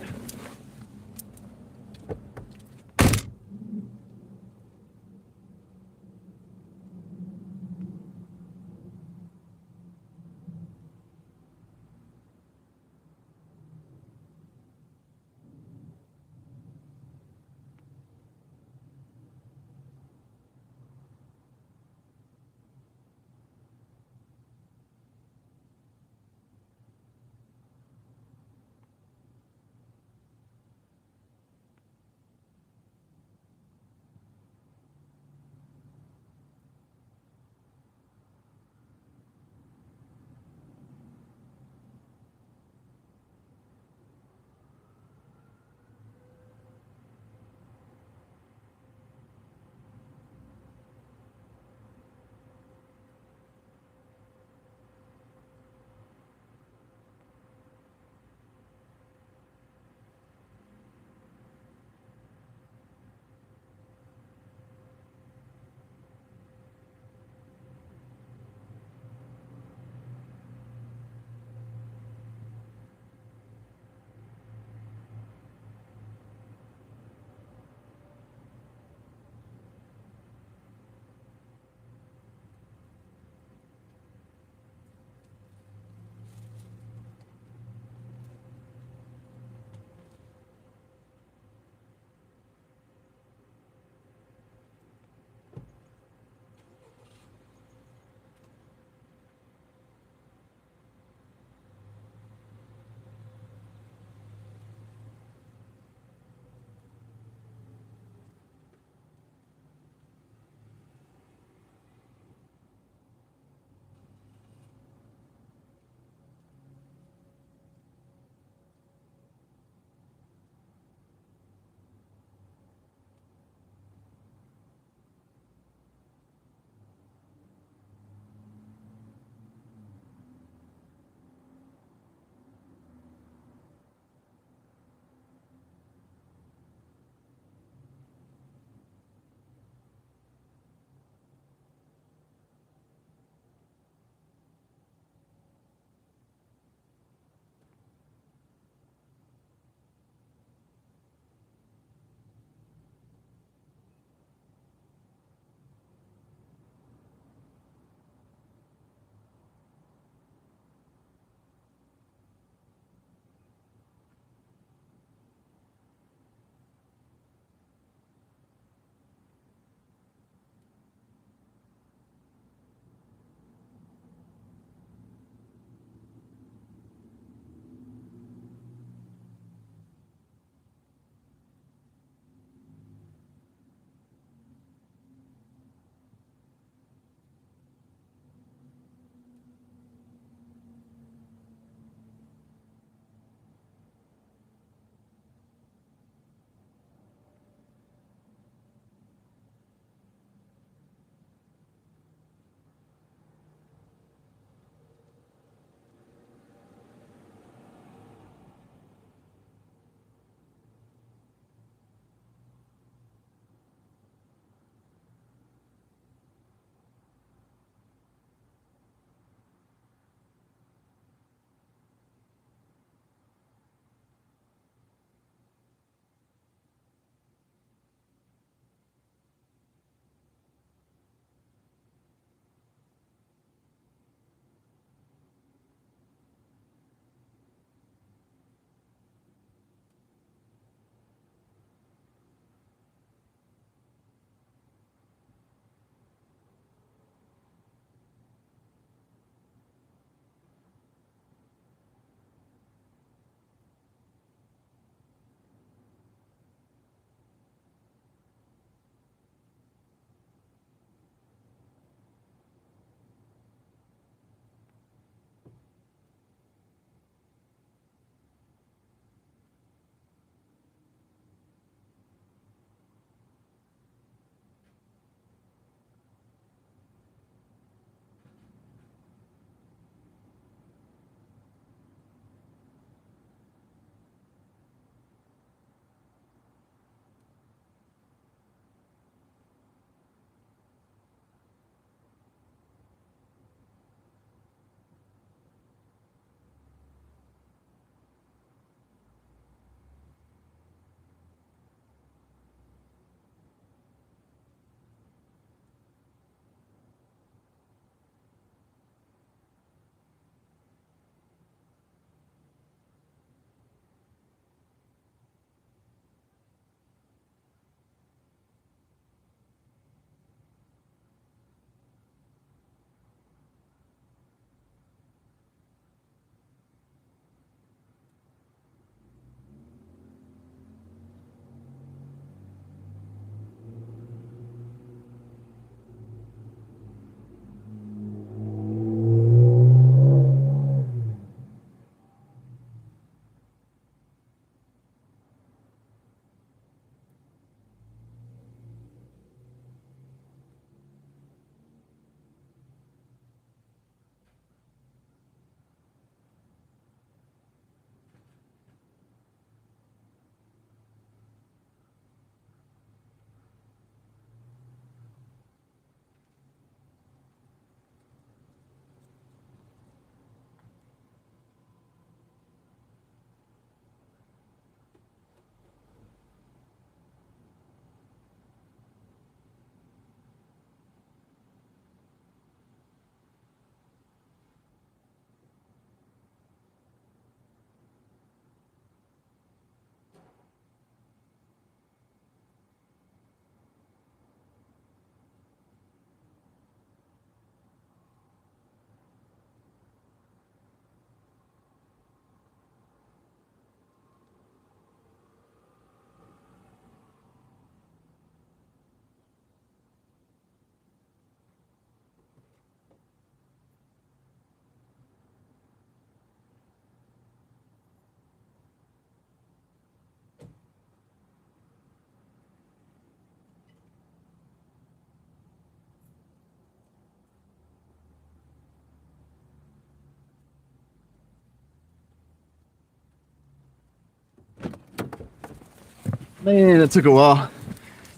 Man, that took a while.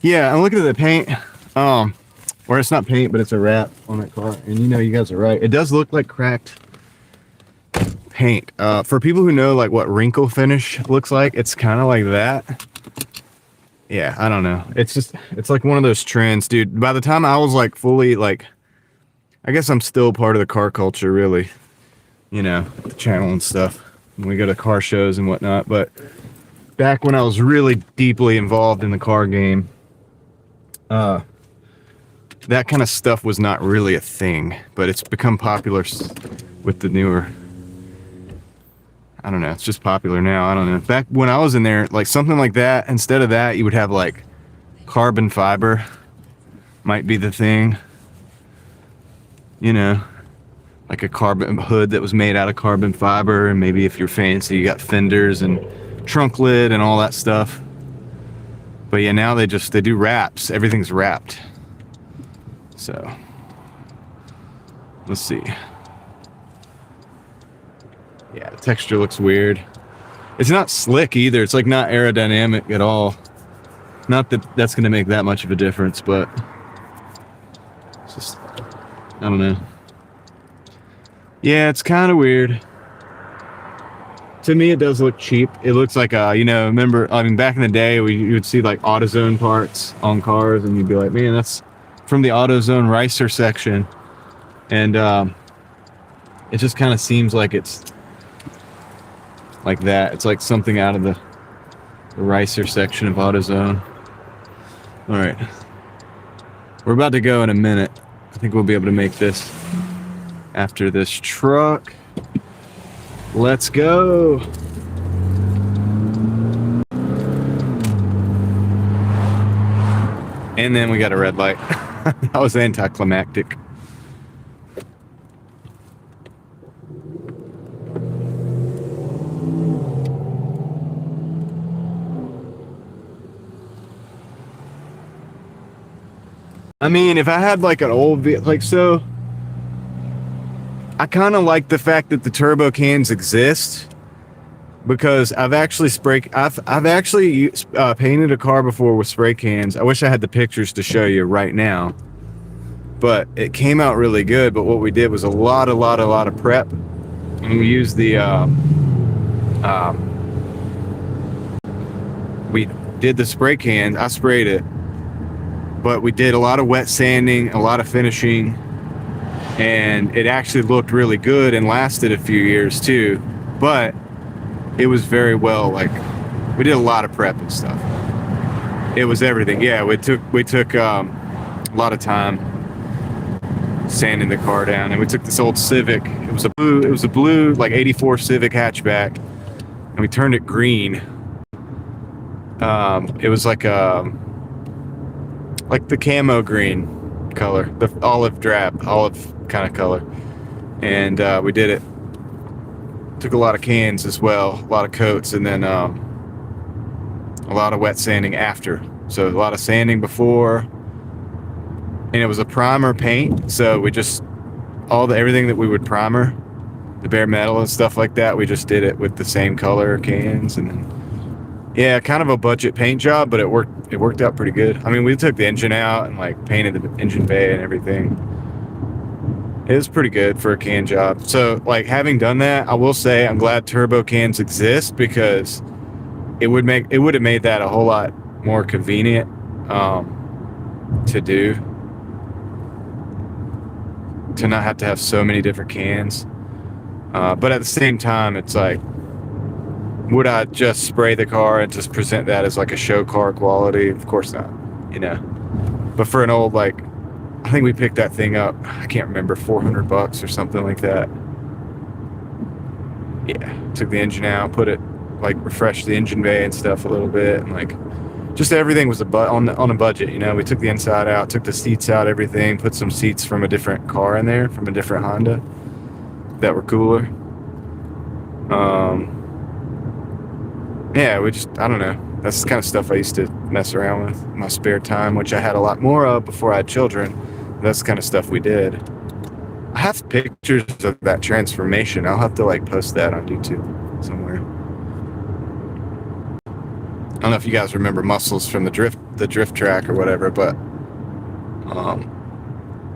Yeah, I'm looking at the paint. Or it's not paint, but it's a wrap on that car. And you know, you guys are right. It does look like cracked paint. For people who know like what wrinkle finish looks like, it's kind of like that. Yeah, I don't know. It's like one of those trends, dude. By the time I was like fully like, I guess I'm still part of the car culture, really. You know, the channel and stuff. When we go to car shows and whatnot. But back when I was really deeply involved in the car game, that kind of stuff was not really a thing, but it's become popular with the newer. I don't know. It's just popular now. I don't know. Back when I was in there, like something like that, instead of that, you would have like carbon fiber might be the thing. You know, like a carbon hood that was made out of carbon fiber. And maybe if you're fancy, you got fenders and trunk lid and all that stuff. But yeah, now they do wraps. Everything's wrapped. So let's see. Yeah, the texture looks weird. It's not slick either. It's like not aerodynamic at all. Not that that's going to make that much of a difference, but it's just, I don't know. Yeah, it's kind of weird. To me, it does look cheap. It looks like, remember, I mean, back in the day, you would see like AutoZone parts on cars, and you'd be like, man, that's from the AutoZone Ricer section. And it just kind of seems like it's like that. It's like something out of the Ricer section of AutoZone. All right. We're about to go in a minute. I think we'll be able to make this after this truck. Let's go. And then we got a red light. That was anticlimactic. I mean, if I had like an old vehicle, like so, I kind of like the fact that the turbo cans exist, because I've actually painted a car before with spray cans. I wish I had the pictures to show you right now, but it came out really good. But what we did was a lot of prep, and we used we did the spray can. I sprayed it, but we did a lot of wet sanding, a lot of finishing, and it actually looked really good and lasted a few years too. But it was very well, like, we did a lot of prep and stuff. It was everything. Yeah, we took a lot of time sanding the car down, and we took this old Civic. It was a blue like 84 Civic hatchback, and we turned it green. It was like the camo green color, the olive kind of color, and we did it. Took a lot of cans as well, a lot of coats, and then a lot of wet sanding after. So a lot of sanding before, and it was a primer paint. So we just everything that we would primer, the bare metal and stuff like that, we just did it with the same color cans. And then, yeah, kind of a budget paint job, but it worked out pretty good. I mean, we took the engine out and like painted the engine bay and everything. It was pretty good for a can job. So, like, having done that, I will say I'm glad turbo cans exist, because it would have made that a whole lot more convenient to do, to not have to have so many different cans. But at the same time, it's like, would I just spray the car and just present that as like a show car quality? Of course not, you know. But for an old, like, I think we picked that thing up, I can't remember, $400 or something like that. Yeah, took the engine out, refreshed the engine bay and stuff a little bit, and like, just everything was on a budget, you know. We took the inside out, took the seats out, everything, put some seats from a different car in there, from a different Honda, that were cooler. Yeah, I don't know. That's the kind of stuff I used to mess around with in my spare time, which I had a lot more of before I had children. That's the kind of stuff we did. I have pictures of that transformation. I'll have to like post that on YouTube somewhere. don't know if you guys remember Muscles from the drift track or whatever, but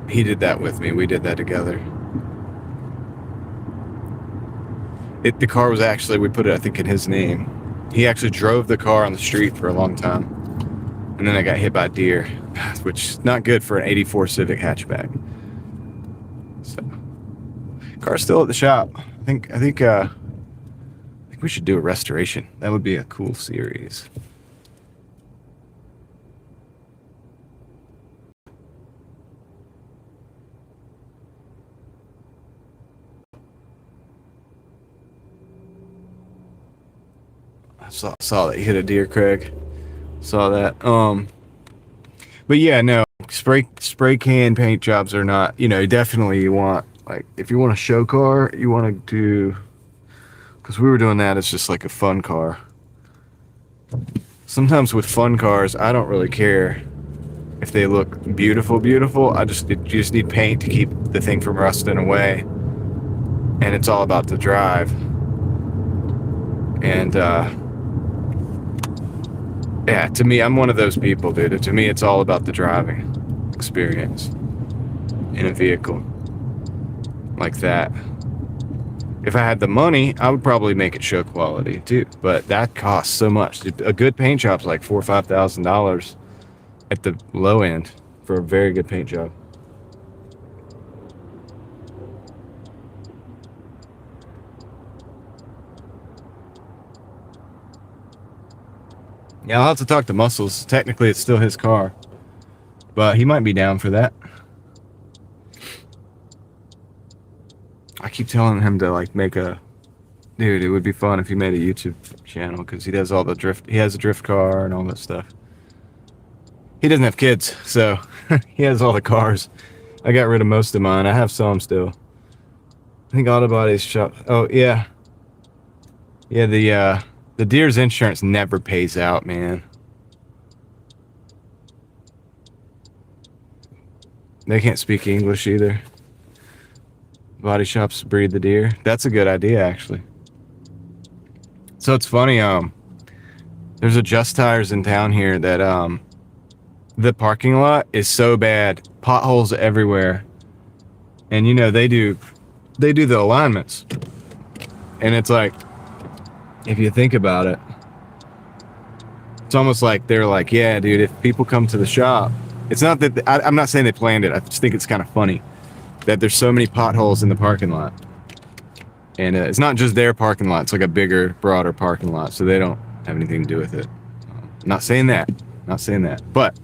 he did that with me. We did that together. The car was actually, we put it, I think, in his name. He actually drove the car on the street for a long time. And then I got hit by a deer, which is not good for an 84 Civic hatchback. So, car's still at the shop. I think we should do a restoration. That would be a cool series. I saw that you hit a deer, Craig. Saw that. But yeah, no, spray can paint jobs are not, definitely you want, like, if you want a show car, you want to do, because we were doing that as just like a fun car. Sometimes with fun cars, I don't really care if they look beautiful. You just need paint to keep the thing from rusting away. And it's all about the drive. And, yeah, to me, I'm one of those people, dude. To me, it's all about the driving experience in a vehicle like that. If I had the money, I would probably make it show quality too, but that costs so much. A good paint job's like $4,000 or $5,000 at the low end for a very good paint job. Yeah, I'll have to talk to Muscles. Technically, it's still his car, but he might be down for that. I keep telling him to like make a, dude, it would be fun if he made a YouTube channel because he does all the drift. He has a drift car and all that stuff. He doesn't have kids, so he has all the cars. I got rid of most of mine. I have some still. I think Auto Body's shop. Oh yeah, yeah. The deer's insurance never pays out, man. They can't speak English either. Body shops breed the deer. That's a good idea, actually. So it's funny, there's a Just Tires in town here that the parking lot is so bad, potholes everywhere. And they do the alignments. And it's like, if you think about it, it's almost like they're like, yeah, dude, if people come to the shop, it's not that, I'm not saying they planned it. I just think it's kind of funny that there's so many potholes in the parking lot. And it's not just their parking lot. It's like a bigger, broader parking lot. So they don't have anything to do with it. Not saying that. But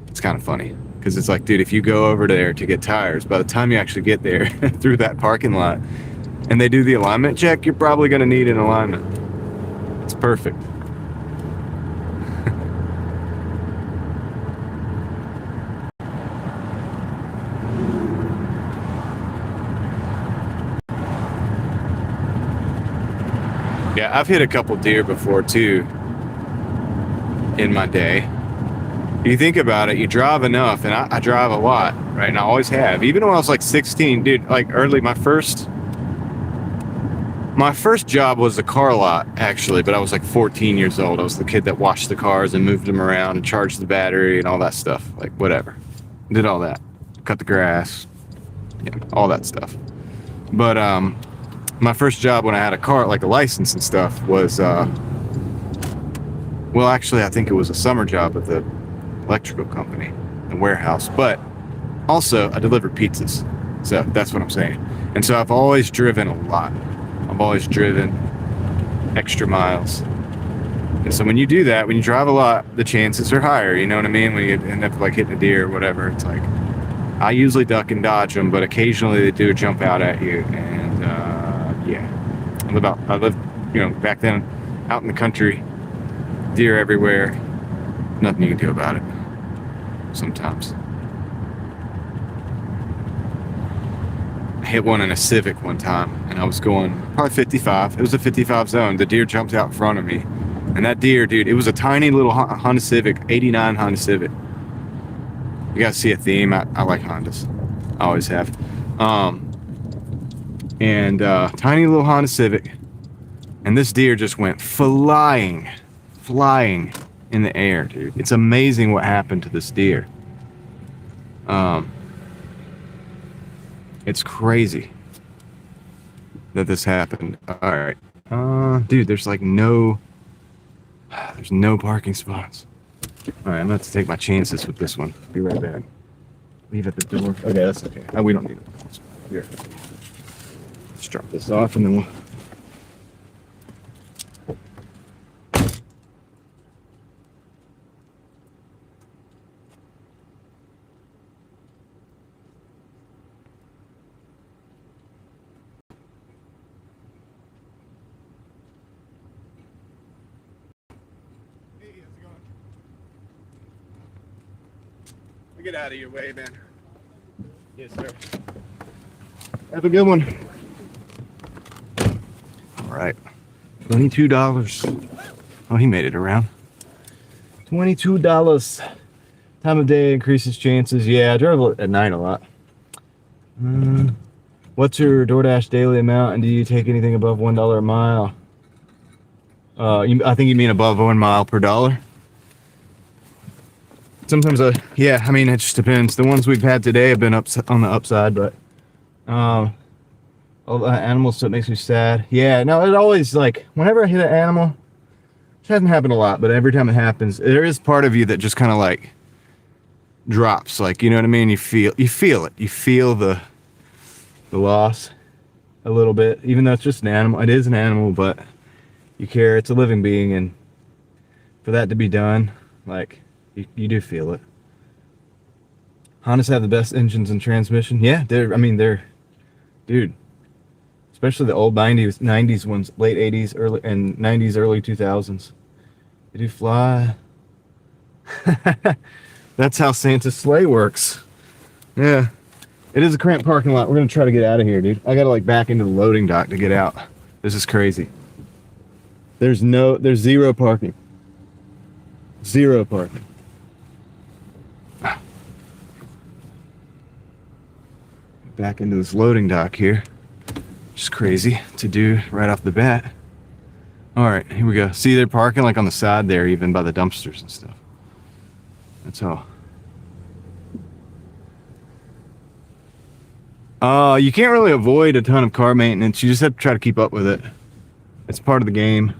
it's kind of funny. Because it's like, dude, if you go over there to get tires, by the time you actually get there through that parking lot, and they do the alignment check, you're probably going to need an alignment. It's perfect. Yeah, I've hit a couple deer before too in my day. You think about it, you drive enough, and I drive a lot, right? And I always have. Even when I was like 16, dude, like early, my first job was a car lot, actually, but I was like 14 years old. I was the kid that washed the cars and moved them around and charged the battery and all that stuff. Like, whatever. Did all that. Cut the grass. Yeah, all that stuff. But my first job when I had a car, like a license and stuff, was, well, actually, I think it was a summer job at the electrical company, the warehouse. But also, I delivered pizzas. So that's what I'm saying. And so I've always driven a lot. I've always driven extra miles. And so when you do that, when you drive a lot, the chances are higher, you know what I mean? When you end up like hitting a deer or whatever, it's like, I usually duck and dodge them, but occasionally they do jump out at you. And yeah, I lived, back then out in the country, deer everywhere, nothing you can do about it sometimes. I hit one in a Civic one time, and I was going probably 55. It was a 55 zone. The deer jumped out in front of me. And that deer, dude, it was a tiny little Honda Civic, 89 Honda Civic. You gotta see a theme. I like Hondas. I always have. Tiny little Honda Civic. And this deer just went flying in the air, dude. It's amazing what happened to this deer. It's crazy that this happened. All right. Dude, there's no parking spots. All right, I'm going to take my chances with this one. Be right back. Leave at the door. Okay, that's okay. We don't need it. Here. Let's drop this off and then we'll... Get out of your way, man. Yes, sir. Have a good one. All right. $22. Oh, he made it around. $22. Time of day increases chances. Yeah, I drive at night a lot. What's your DoorDash daily amount, and do you take anything above $1 a mile? I think you mean above 1 mile per dollar. Sometimes, yeah, I mean, it just depends. The ones we've had today have been on the upside, but all the animals, so it makes me sad. Yeah, no, it always, like, whenever I hit an animal, it hasn't happened a lot, but every time it happens, there is part of you that just kind of, like, drops, like, you know what I mean? You feel it. You feel the loss a little bit, even though it's just an animal. It is an animal, but you care. It's a living being, and for that to be done, like... You do feel it. Hondas have the best engines and transmission. Yeah, dude. Especially the old 90s ones, late 80s, early 2000s. They do fly. That's how Santa's sleigh works. Yeah. It is a cramped parking lot. We're going to try to get out of here, dude. I got to like back into the loading dock to get out. This is crazy. There's zero parking. Zero parking. Back into this loading dock here. Just crazy to do right off the bat. All right, here we go. See, they're parking like on the side there, even by the dumpsters and stuff. That's all. You can't really avoid a ton of car maintenance. You just have to try to keep up with it. It's part of the game.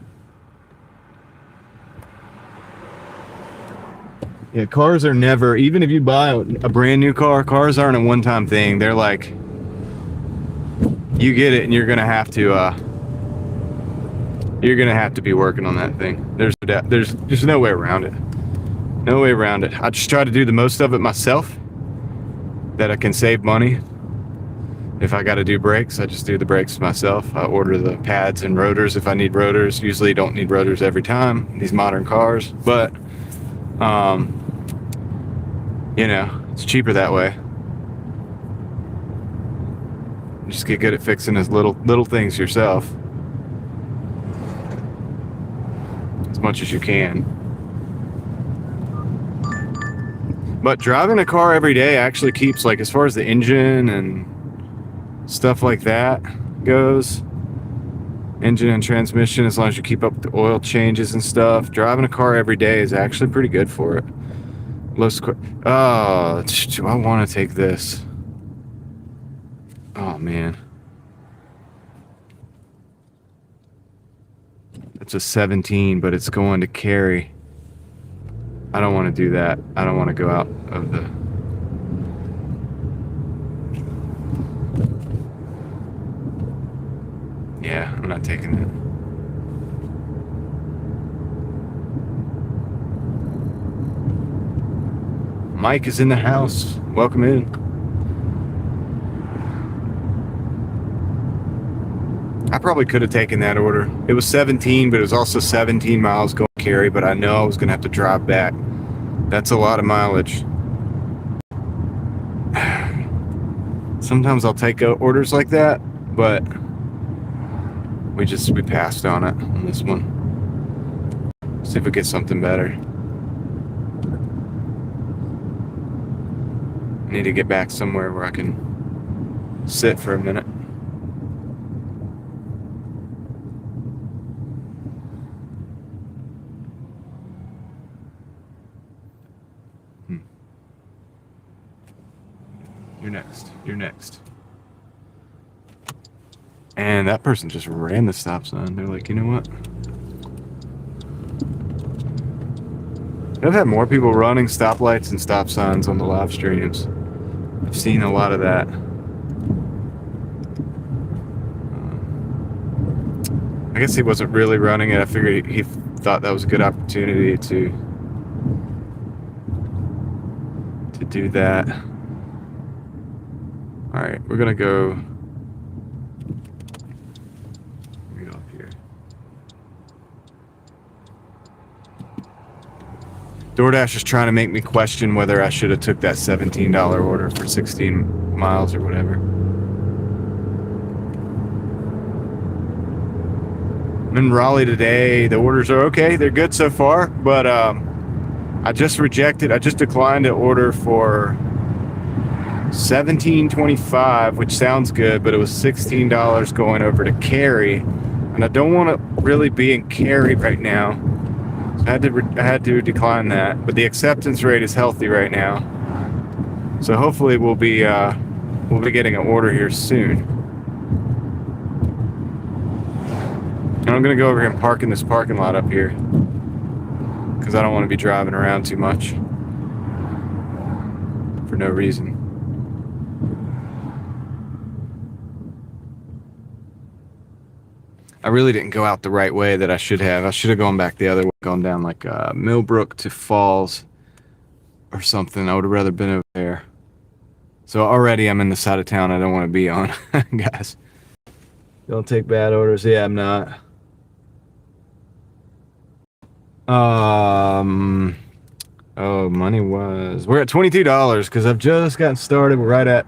Yeah, cars are never, even if you buy a brand new car, cars aren't a one-time thing. They're like, you get it and you're gonna have to be working on that thing. There's just no way around it. No way around it. I just try to do the most of it myself, that I can save money. If I got to do brakes, I just do the brakes myself. I order the pads and rotors if I need rotors. Usually don't need rotors every time, these modern cars, but you know, it's cheaper that way. Just get good at fixing those little things yourself as much as you can. But driving a car every day actually keeps, like, as far as the engine and stuff like that goes, engine and transmission, as long as you keep up with the oil changes and stuff, driving a car every day is actually pretty good for it. Oh, do I want to take this? Oh man, it's a 17, but it's going to carry. I don't want to do that. I don't want to go out of the... Yeah, I'm not taking that. Mike is in the house. Welcome in. I probably could have taken that order. It was 17, but it was also 17 miles going to carry, but I know I was going to have to drive back. That's a lot of mileage. Sometimes I'll take orders like that, but we passed on it on this one. See if we get something better. I need to get back somewhere where I can sit for a minute. You're next. You're next. And that person just ran the stop sign. They're like, you know what? I've had more people running stoplights and stop signs on the live streams. I've seen a lot of that. I guess he wasn't really running it. I figured he thought that was a good opportunity to do that. All right, we're gonna go. Get off here. Doordash is trying to make me question whether I should have took that $17 order for 16 miles or whatever. I'm in Raleigh today. The orders are okay. They're good so far, but I just declined an order for $17.25, which sounds good, but it was $16 going over to Cary, and I don't want to really be in Cary right now. So I had to decline that, but the acceptance rate is healthy right now, so hopefully we'll be getting an order here soon. And I'm gonna go over here and park in this parking lot up here because I don't want to be driving around too much for no reason. I really didn't go out the right way that I should have. I should have gone back the other way, gone down like Millbrook to Falls or something. I would have rather been over there. So already I'm in the side of town I don't want to be on, guys. Don't take bad orders. Yeah, I'm not. Money was... We're at $22 because I've just gotten started. We're right at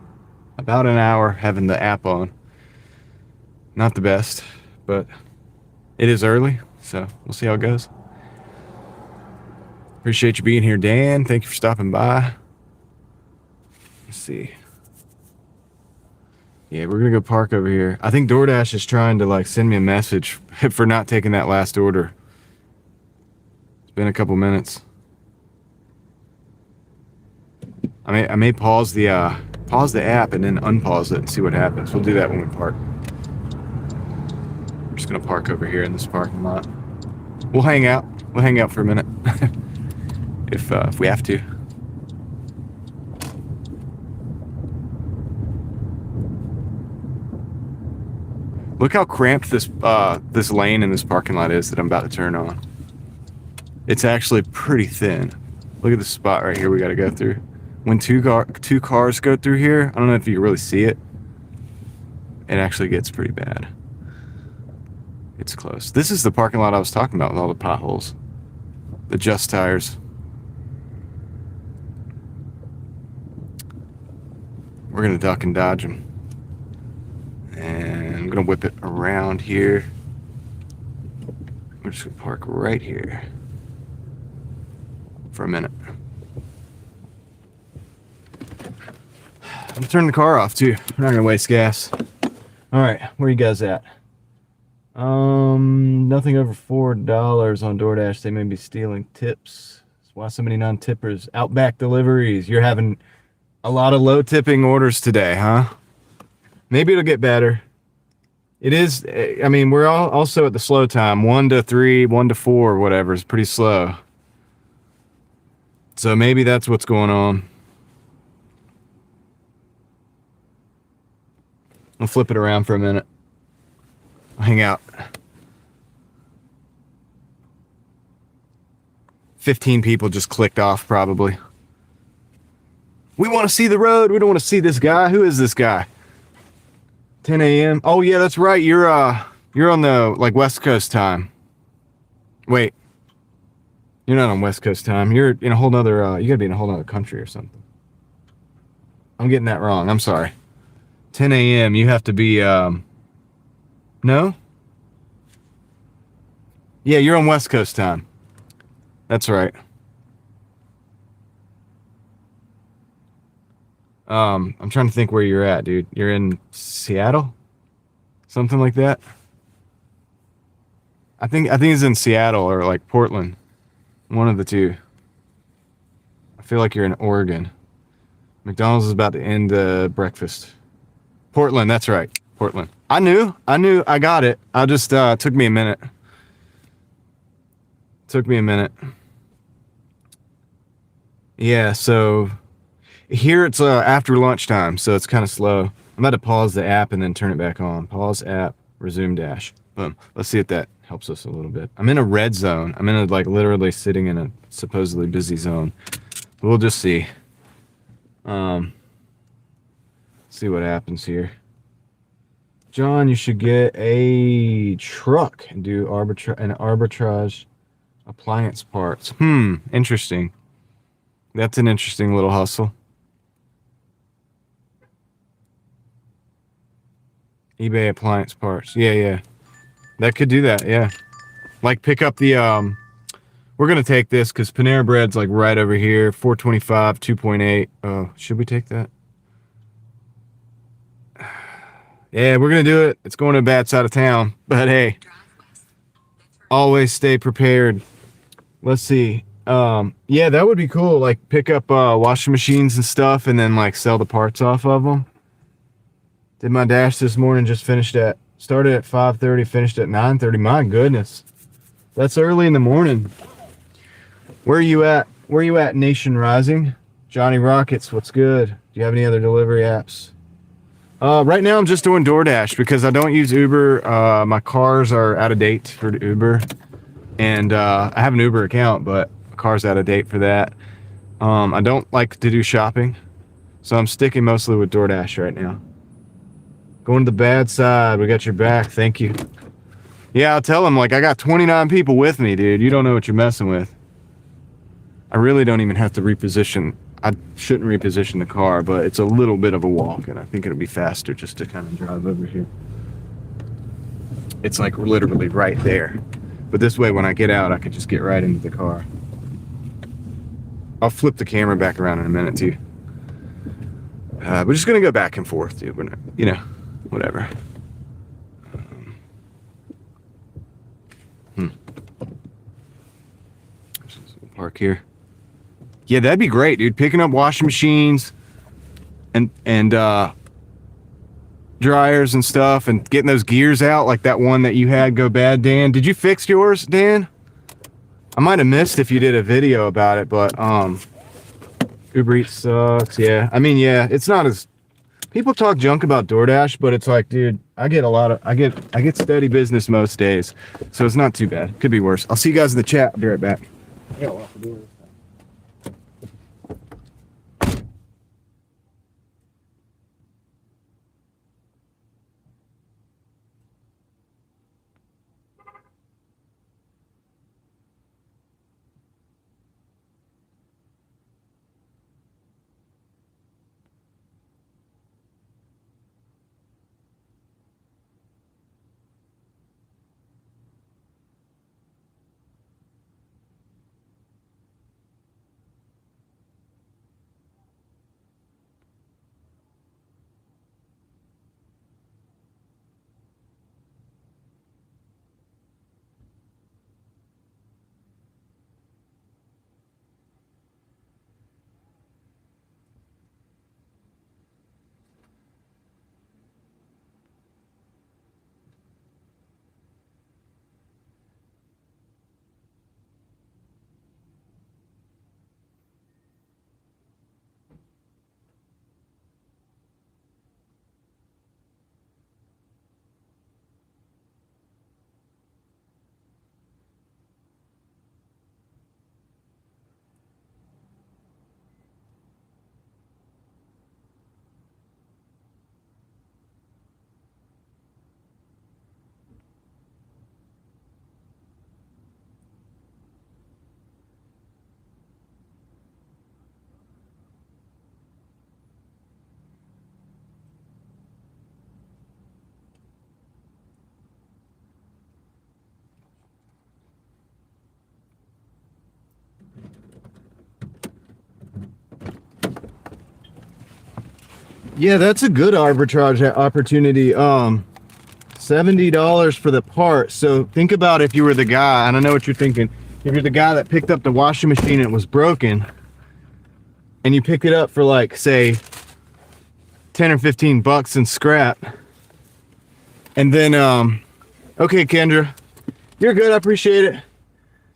about an hour having the app on. Not the best, but it is early, so we'll see how it goes. Appreciate you being here, Dan. Thank you for stopping by. Let's see. Yeah, we're gonna go park over here. I think Doordash is trying to like send me a message for not taking that last order. It's been a couple minutes. I may pause the app and then unpause it and see what happens. We'll do that when we park. I'm just gonna park over here in this parking lot. We'll hang out. We'll hang out for a minute if we have to. Look how cramped this lane in this parking lot is that I'm about to turn on. It's actually pretty thin. Look at this spot right here we got to go through. When two cars go through here, I don't know if you can really see it. It actually gets pretty bad. It's close. This is the parking lot I was talking about with all the potholes. The Just tires. We're going to duck and dodge them. And I'm gonna whip it around here. We're just gonna park right here for a minute. I'm gonna turn the car off too. We're not gonna waste gas. All right, where you guys at? Nothing over $4 on Doordash. They may be stealing tips. That's why so many non-tippers. Outback deliveries. You're having a lot of low tipping orders today, huh? Maybe it'll get better. It is, I mean, we're all also at the slow time. 1 to 3, 1 to 4, whatever, is pretty slow. So maybe that's what's going on. I'll flip it around for a minute. I'll hang out. 15 people just clicked off, probably. We want to see the road. We don't want to see this guy. Who is this guy? 10 a.m. Oh yeah, that's right. You're on the like West Coast time. Wait, you're not on West Coast time. You're in a whole nother. You gotta be in a whole nother country or something. I'm getting that wrong. I'm sorry. 10 a.m. You have to be. No. Yeah, you're on West Coast time. That's right. I'm trying to think where you're at, dude. You're in Seattle? Something like that? I think it's in Seattle or like Portland. One of the two. I feel like you're in Oregon. McDonald's is about to end breakfast. Portland, that's right. Portland. I knew I got it. I just took me a minute. Yeah, so here it's after lunchtime, so it's kind of slow. I'm about to pause the app and then turn it back on. Pause app, resume dash. Boom. Let's see if that helps us a little bit. I'm in a red zone. I'm in a, like, literally sitting in a supposedly busy zone. We'll just see. See what happens here. John, you should get a truck and do arbitrage appliance parts. Interesting. That's an interesting little hustle. eBay appliance parts. Yeah. That could do that, yeah. Like pick up the we're gonna take this because Panera Bread's like right over here. 425, 2.8. Oh, should we take that? Yeah, we're gonna do it. It's going to a bad side of town. But hey, always stay prepared. Let's see. Yeah, that would be cool. Like pick up washing machines and stuff and then like sell the parts off of them. Did my dash this morning, just started at 5:30, finished at 9:30. My goodness. That's early in the morning. Where are you at? Nation Rising? Johnny Rockets, what's good? Do you have any other delivery apps? Right now I'm just doing Doordash because I don't use Uber. My cars are out of date for Uber. And I have an Uber account, but my car's out of date for that. I don't like to do shopping, so I'm sticking mostly with Doordash right now. Going to the bad side. We got your back. Thank you. Yeah, I'll tell them, like, I got 29 people with me, dude. You don't know what you're messing with. I really don't even have to reposition. I shouldn't reposition the car, but it's a little bit of a walk, and I think it'll be faster just to kind of drive over here. It's like literally right there. But this way, when I get out, I could just get right into the car. I'll flip the camera back around in a minute, too. We're just going to go back and forth, dude. We're not, whatever. Park here. Yeah, that'd be great, dude. Picking up washing machines and dryers and stuff and getting those gears out, like that one that you had go bad, Dan. Did you fix yours, Dan? I might have missed if you did a video about it, but Uber Eats sucks. Yeah, I mean, yeah, it's not as people talk junk about DoorDash, but it's like, dude, I get steady business most days, so it's not too bad. Could be worse. I'll see you guys in the chat. I'll be right back. Yeah, we'll have to do it. Yeah, that's a good arbitrage opportunity. $70 for the part. So think about if you were the guy, and I know what you're thinking. If you're the guy that picked up the washing machine and it was broken, and you pick it up for like, say, 10 or 15 bucks in scrap. And then, okay, Kendra, you're good. I appreciate it.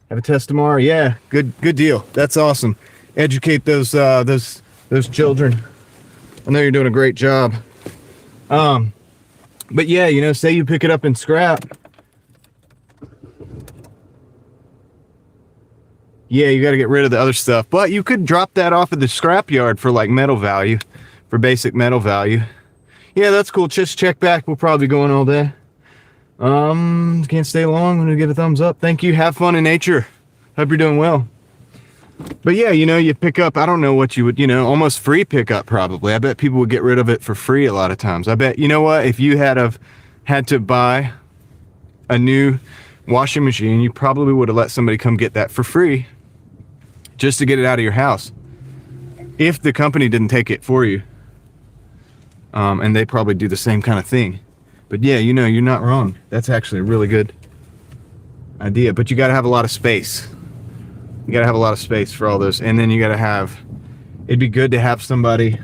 Have a test tomorrow. Yeah, good deal. That's awesome. Educate those children. I know you're doing a great job. But yeah, you know, say you pick it up in scrap. Yeah, you got to get rid of the other stuff, but you could drop that off at the scrap yard for like metal value, for basic metal value. Yeah, that's cool. Just check back. We'll probably be going all day. Can't stay long. I'm gonna give a thumbs up. Thank you. Have fun in nature. Hope you're doing well. But yeah, you know, you pick up, I don't know what you would, you know, almost free pickup probably. I bet people would get rid of it for free a lot of times. I bet, you know what, if you had to buy a new washing machine, you probably would have let somebody come get that for free just to get it out of your house. If the company didn't take it for you. And they probably do the same kind of thing. But yeah, you know, you're not wrong. That's actually a really good idea. But you got to have a lot of space. You got to have a lot of space for all those. And then you got to have, it'd be good to have somebody,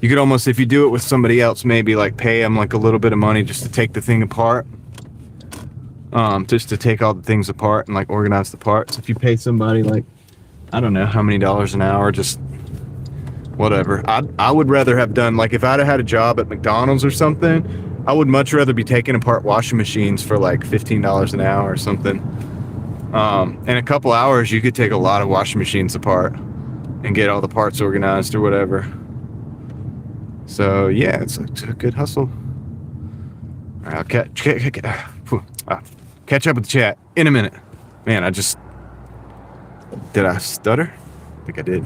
you could almost, if you do it with somebody else, maybe like pay them like a little bit of money just to take the thing apart. Just to take all the things apart and like organize the parts. If you pay somebody like, I don't know how many dollars an hour, just whatever. I would rather have done, like if I'd have had a job at McDonald's or something, I would much rather be taking apart washing machines for like $15 an hour or something. In a couple hours, you could take a lot of washing machines apart and get all the parts organized or whatever. So yeah, it's a good hustle. All right, I'll catch up with the chat in a minute. Man, did I stutter? I think I did.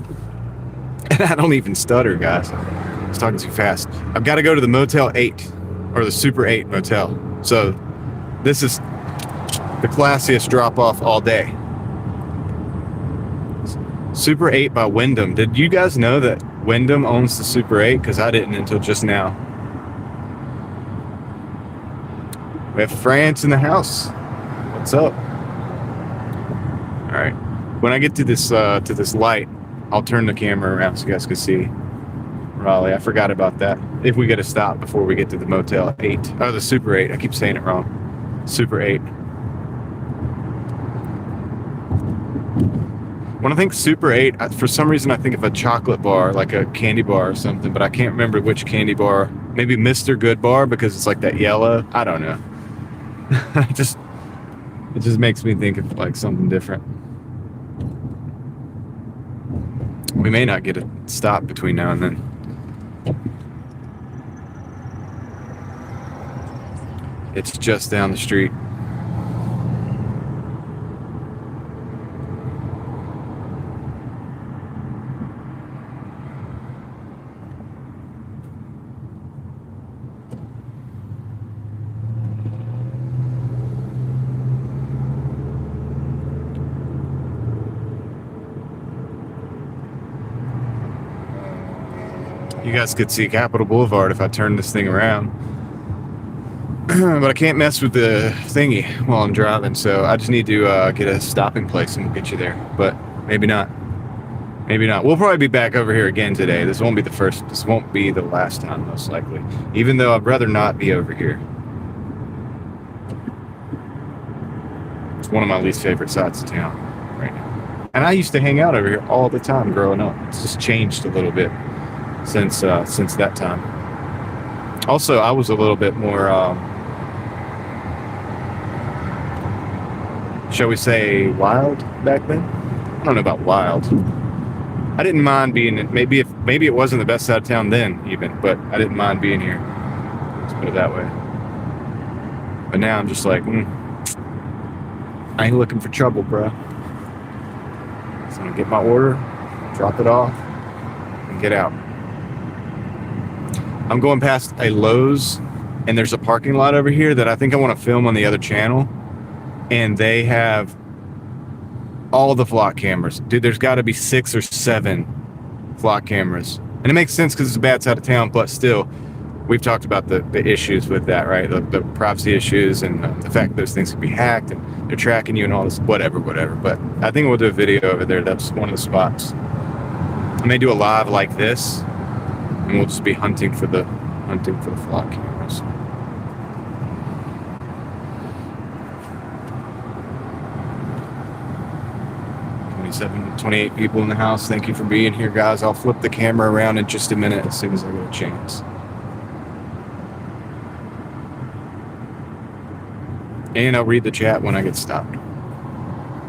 And I don't even stutter, guys. I was talking too fast. I've got to go to the Motel 8 or the Super 8 motel. So this is the classiest drop off all day. Super 8 by Wyndham. Did you guys know that Wyndham owns the Super 8? Because I didn't until just now. We have France in the house. What's up? All right. When I get to this light, I'll turn the camera around so you guys can see Raleigh. I forgot about that. If we get a stop before we get to the Motel 8. Oh, the Super 8. I keep saying it wrong. Super 8. When I think Super 8, for some reason I think of a chocolate bar, like a candy bar or something, but I can't remember which candy bar. Maybe Mr. Good Bar because it's like that yellow. I don't know. It just makes me think of like something different. We may not get a stop between now and then. It's just down the street. You guys could see Capitol Boulevard if I turn this thing around. But I can't mess with the thingy while I'm driving, so I just need to get a stopping place and we'll get you there. But maybe not. Maybe not. We'll probably be back over here again today. This won't be the last time, most likely. Even though I'd rather not be over here. It's one of my least favorite sides of town right now. And I used to hang out over here all the time growing up. It's just changed a little bit since that time. Also, I was a little bit more, shall we say, wild back then? I don't know about wild. I didn't mind being, maybe it wasn't the best side of town then even, but I didn't mind being here. Let's put it that way. But now I'm just like, I ain't looking for trouble, bro. So I'm gonna get my order, drop it off, and get out. I'm going past a Lowe's, and there's a parking lot over here that I think I want to film on the other channel. And they have all the flock cameras. Dude, there's got to be 6 or 7 flock cameras. And it makes sense because it's a bad side of town, but still, we've talked about the issues with that, right? The privacy issues and the fact that those things can be hacked and they're tracking you and all this, whatever. But I think we'll do a video over there. That's one of the spots. I may do a live like this, and we'll just be hunting for the flock cameras. Seven, 28 people in the house. Thank you for being here, guys. I'll flip the camera around in just a minute as soon as I get a chance. And I'll read the chat when I get stopped.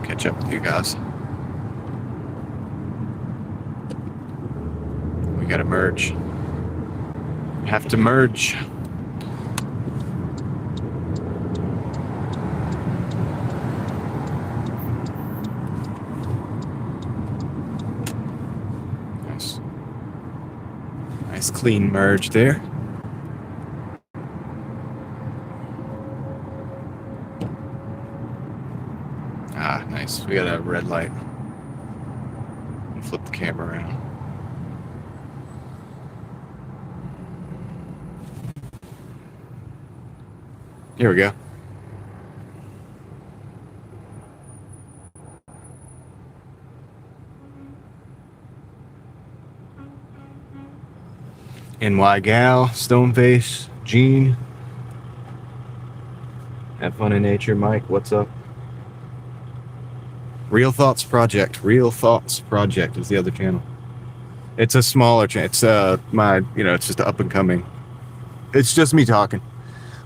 Catch up with you guys. We gotta merge. Have to merge. Nice clean merge there. Ah, nice. We got a red light. And flip the camera around. Here we go. NY Gal, Stoneface, Gene. Have fun in nature, Mike. What's up? Real Thoughts Project. Real Thoughts Project is the other channel. It's a smaller channel. It's it's just up and coming. It's just me talking.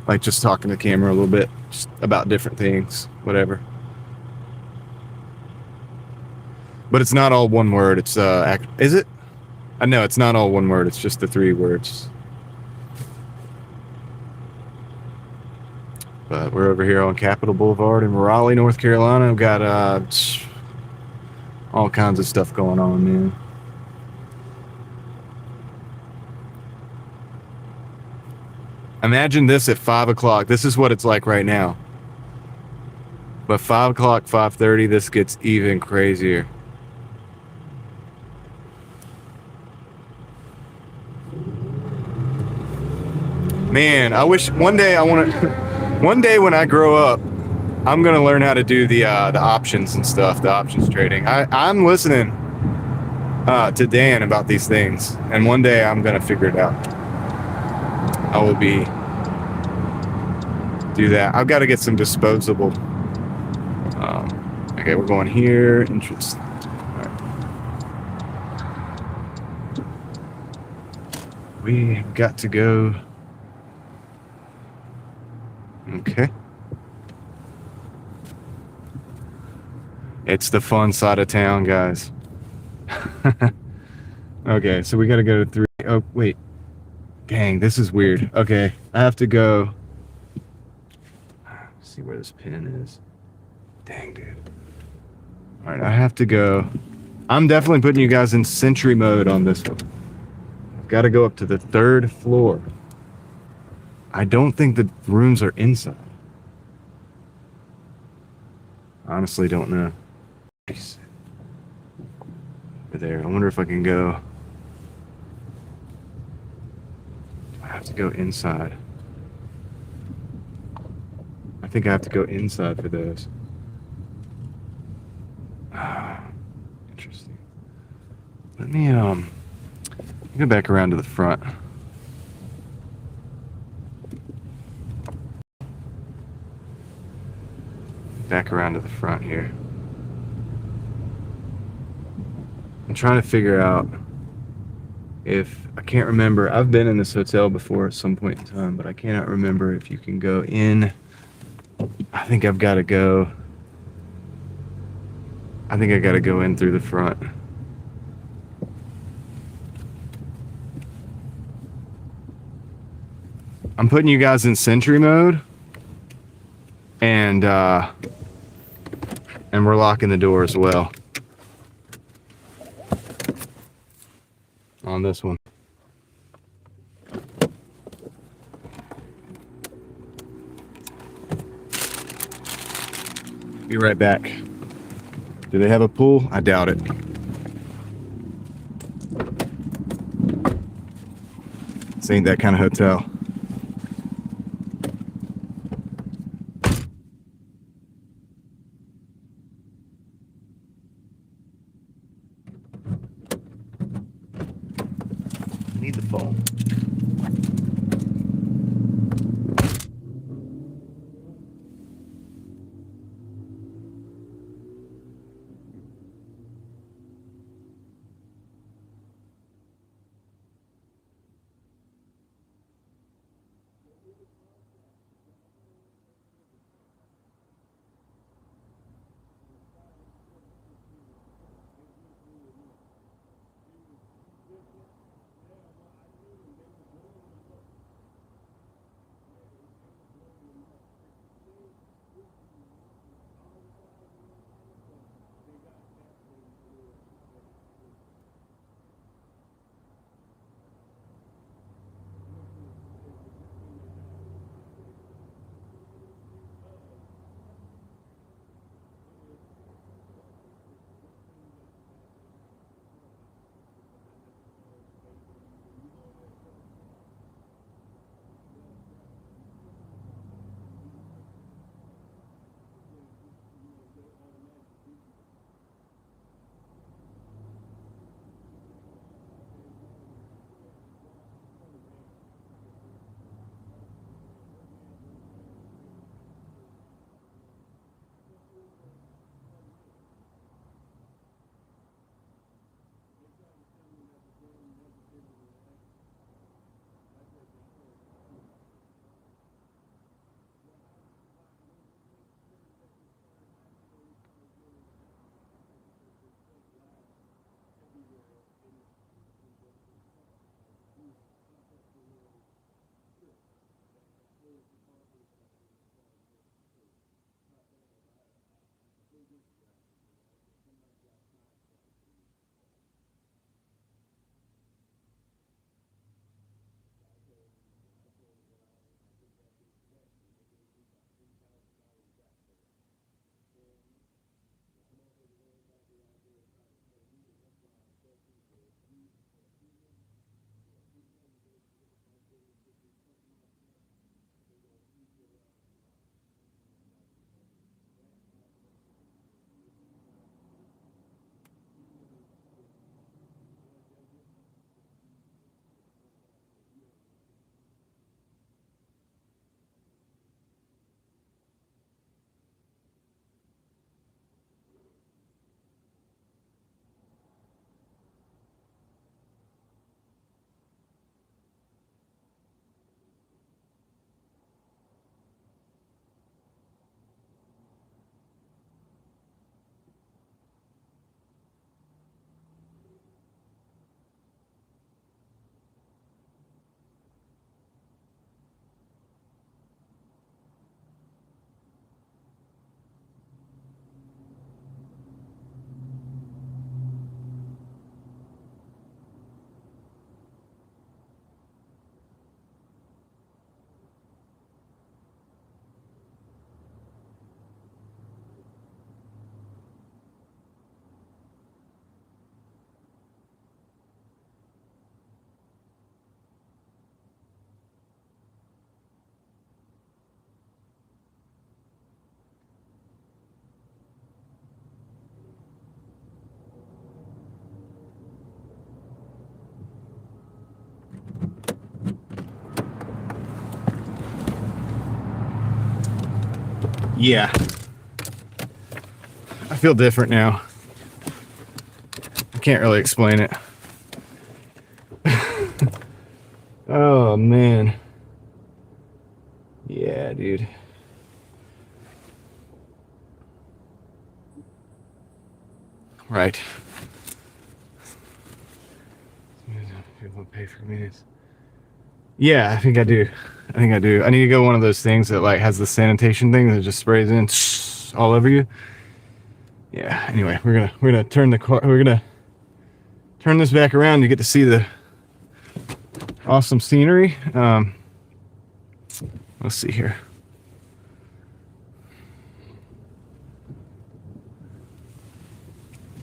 Like just talking to the camera a little bit. Just about different things. Whatever. But it's not all one word. It's is it? No, it's not all one word. It's just the 3 words. But we're over here on Capitol Boulevard in Raleigh, North Carolina. We've got all kinds of stuff going on, man. Imagine this at 5 o'clock. This is what it's like right now. But 5 o'clock, 5:30, this gets even crazier. Man, I wish one day one day when I grow up, I'm gonna learn how to do the options and stuff, the options trading. I'm listening to Dan about these things, and one day I'm gonna figure it out. I will do that. I've got to get some disposable. Okay, we're going here. Interesting. All right. We've got to go. Okay. It's the fun side of town, guys. Okay, so we got to go to 3. Oh, wait. Dang, this is weird. Okay, I have to go. Let's see where this pin is. Dang, dude. All right, I have to go. I'm definitely putting you guys in sentry mode on this one. I've got to go up to the 3rd floor. I don't think the rooms are inside. Honestly, don't know. Over there. I wonder if I can go. I have to go inside. I think I have to go inside for those. Interesting. Let me go back around to the front. Back around to the front here. I'm trying to figure out if I can't remember. I've been in this hotel before at some point in time, but I cannot remember if you can go in. I think I've got to go. I think I got to go in through the front. I'm putting you guys in sentry mode, and we're locking the door as well on this one. Be right back. Do they have a pool? I doubt it. This ain't that kind of hotel. Yeah. I feel different now. I can't really explain it. Oh, man. Yeah, dude. Right. People pay for convenience. Yeah, I think I do. I need to go one of those things that like has the sanitation thing that just sprays in all over you. Yeah. Anyway, we're gonna turn the car. We're gonna turn this back around. You get to see the awesome scenery. Let's see here.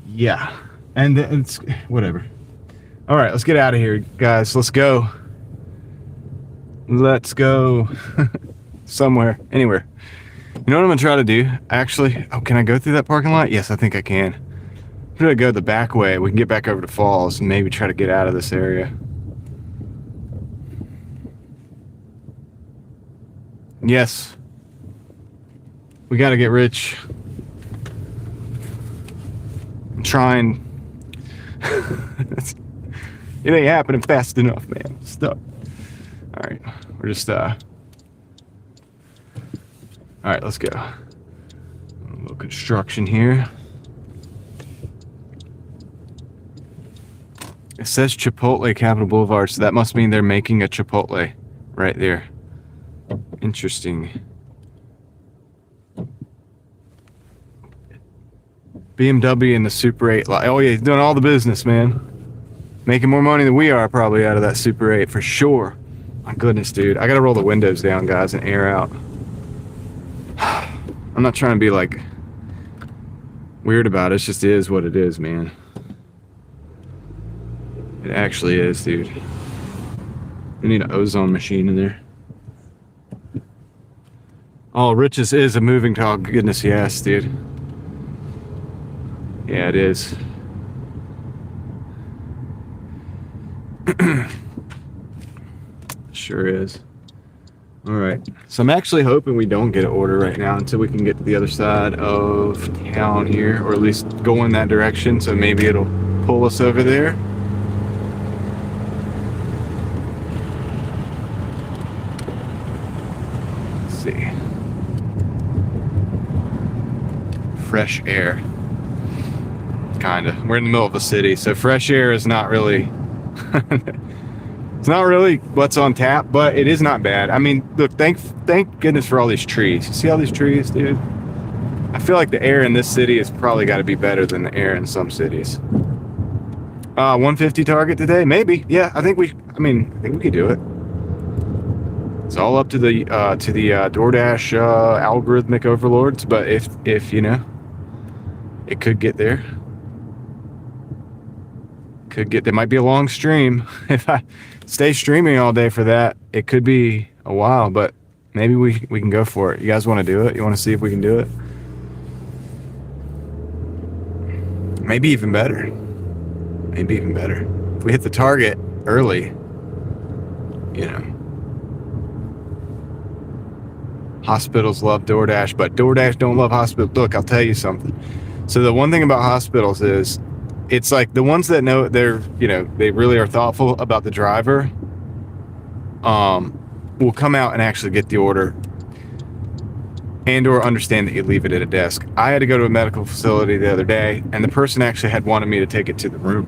Yeah, and it's whatever. All right, let's get out of here, guys. Let's go. Let's go somewhere, anywhere. You know what I'm gonna try to do? Actually, oh, can I go through that parking lot? Yes, I think I can. I'm gonna go the back way. We can get back over to Falls and maybe try to get out of this area. Yes. We gotta get rich. I'm trying. It ain't happening fast enough, man. Stuck. All right, we're just all right, let's go. A little construction here. It says Chipotle Capitol Boulevard, so that must mean they're making a Chipotle right there. Interesting. BMW and the Super 8. Oh yeah, he's doing all the business, man. Making more money than we are probably out of that Super 8 for sure. My goodness, dude. I gotta roll the windows down, guys, and air out. I'm not trying to be like weird about it. It just is what it is, man. It actually is, dude. We need an ozone machine in there. Oh, Riches is a moving talk. Goodness, yes, dude. Yeah, it is. Sure is. All right. So I'm actually hoping we don't get an order right now until we can get to the other side of town here, or at least go in that direction. So maybe it'll pull us over there. Let's see. Fresh air. Kinda. We're in the middle of a city, so fresh air is not really it's not really what's on tap, but it is not bad. I mean, look, thank goodness for all these trees. You see all these trees, dude? I feel like the air in this city has probably got to be better than the air in some cities. 150 target today? Maybe. Yeah, I think we could do it. It's all up to the Doordash algorithmic overlords, but if you know, it could get there. There might be a long stream. If I stay streaming all day for that, it could be a while, but maybe we can go for it. You guys want to do it? You want to see if we can do it? Maybe even better. If we hit the target early, you know. Hospitals love Doordash, but Doordash don't love hospitals. Look, I'll tell you something. So the one thing about hospitals is, it's like the ones that know they really are thoughtful about the driver, will come out and actually get the order and or understand that you leave it at a desk. I had to go to a medical facility the other day, and the person actually had wanted me to take it to the room.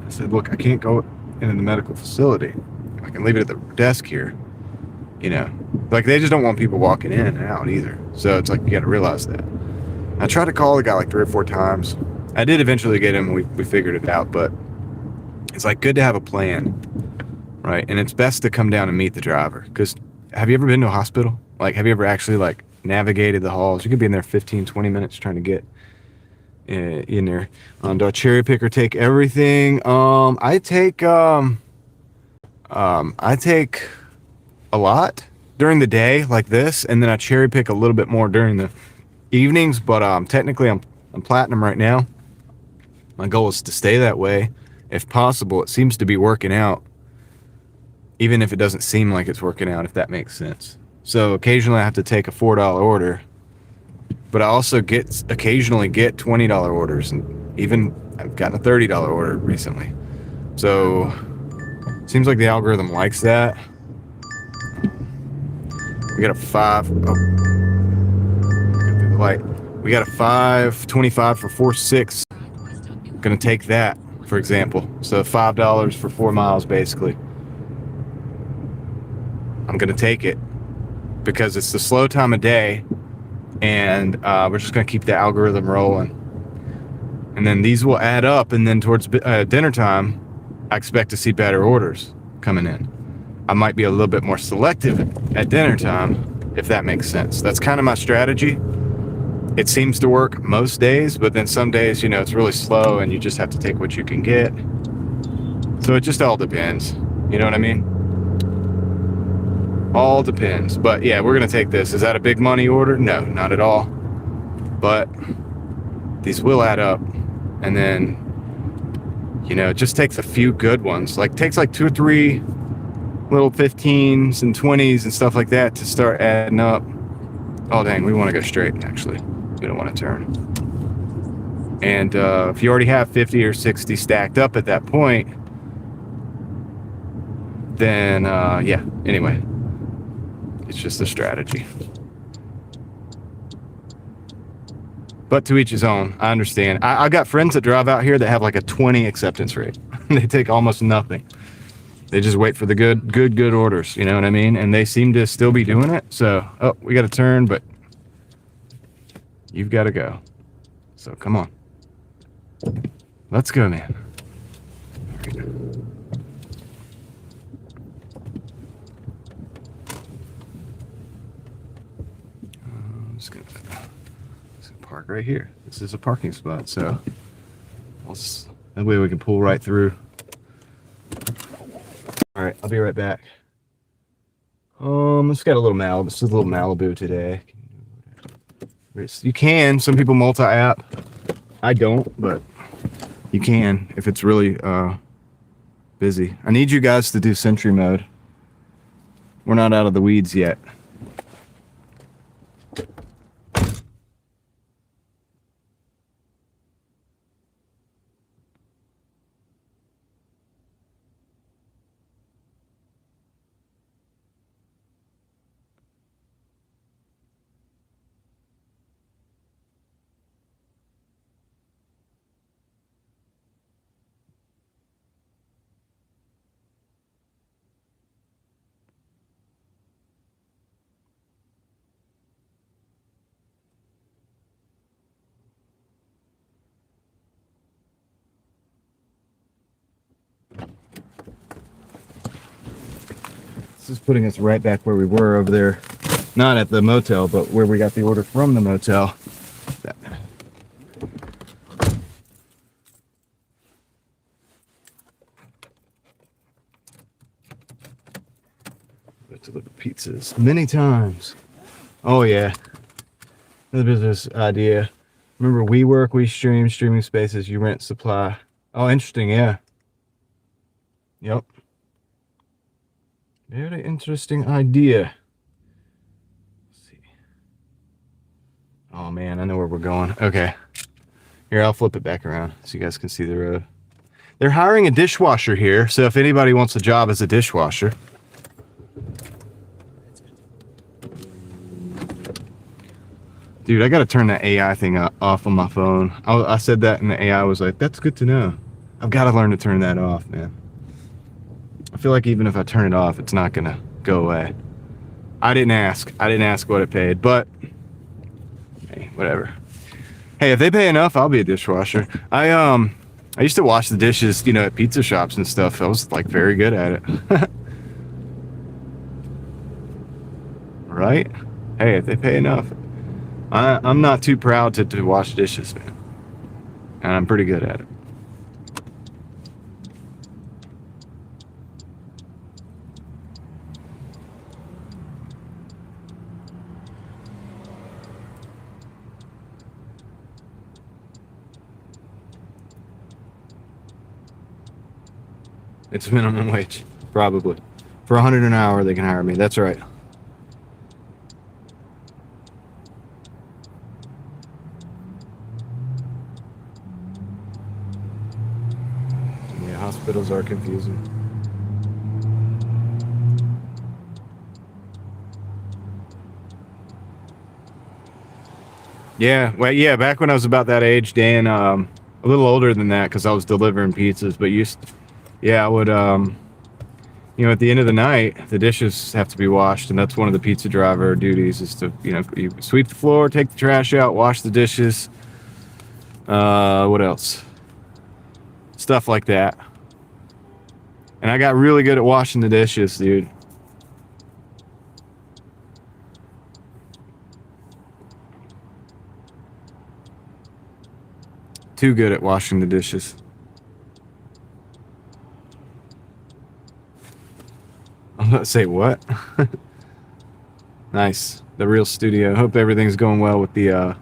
I said, look, I can't go into the medical facility. I can leave it at the desk here. You know, like they just don't want people walking in and out either. So it's like, you got to realize that. I tried to call the guy like 3 or 4 times. I did eventually get him. We figured it out, but it's like good to have a plan, right? And it's best to come down and meet the driver. Because have you ever been to a hospital? Like, have you ever actually like navigated the halls? You could be in there 15, 20 minutes trying to get in there. Do I cherry pick or take everything? I take a lot during the day like this, and then I cherry pick a little bit more during the evenings. But technically, I'm platinum right now. My goal is to stay that way if possible. It seems to be working out, even if it doesn't seem like it's working out, if that makes sense. So occasionally I have to take a $4 order but I also occasionally get $20 orders, and even I've gotten a $30 order recently. So seems like the algorithm likes that. We got a 5. Oh, through the light. We got a 5.25 for 4.6. Gonna take that, for example. So $5 for 4 miles, basically. I'm gonna take it because it's the slow time of day, and we're just gonna keep the algorithm rolling. And then these will add up, and then towards dinner time, I expect to see better orders coming in. I might be a little bit more selective at dinner time, if that makes sense. That's kind of my strategy. It seems to work most days, but then some days, you know, it's really slow and you just have to take what you can get. So it just all depends. You know what I mean? All depends. But yeah, we're going to take this. Is that a big money order? No, not at all. But these will add up. And then, you know, it just takes a few good ones. Like, takes like 2 or 3 little 15s and 20s and stuff like that to start adding up. Oh, dang, we want to go straight, actually. We don't want to turn. And if you already have 50 or 60 stacked up at that point, then, yeah, anyway, it's just a strategy. But to each his own. I understand. I got friends that drive out here that have like a 20 acceptance rate. They take almost nothing. They just wait for the good orders. You know what I mean? And they seem to still be doing it. So, oh, we got to turn, but you've got to go. So come on. Let's go, man. I'm just gonna park right here. This is a parking spot, so that way we can pull right through. All right, I'll be right back. It's got a little Malibu. This is a little Malibu today. You can. Some people multi-app. I don't, but you can if it's really busy. I need you guys to do Sentry mode. We're not out of the weeds yet. This is putting us right back where we were over there. Not at the motel, but where we got the order from the motel. To look at pizzas many times. Oh yeah, another business idea. Remember WeWork, WeStream, streaming spaces, you rent, supply. Oh, interesting. Yeah. Yep. Very interesting idea. Let's see. Oh man, I know where we're going. Okay. Here, I'll flip it back around so you guys can see the road. They're hiring a dishwasher here, so if anybody wants a job as a dishwasher. Dude, I gotta turn that AI thing off on my phone. I said that and the AI was like, that's good to know. I've got to learn to turn that off, man. I feel like even if I turn it off, it's not gonna go away. I didn't ask what it paid, but hey, whatever. Hey, if they pay enough, I'll be a dishwasher. I used to wash the dishes, you know, at pizza shops and stuff. I was like very good at it. Right? Hey, if they pay enough. I'm not too proud to wash dishes, man. And I'm pretty good at it. It's minimum wage, probably. For $100 an hour, they can hire me. That's right. hospitals are confusing. Yeah, well, yeah. Back when I was about that age, Dan, a little older than that, because I was delivering pizzas. But yeah, I would, at the end of the night, the dishes have to be washed, and that's one of the pizza driver duties is to, you sweep the floor, take the trash out, wash the dishes. What else? Stuff like that. And I got really good at washing the dishes, dude. Too good at washing the dishes. I'm gonna say what? Nice. The real studio. Hope everything's going well with the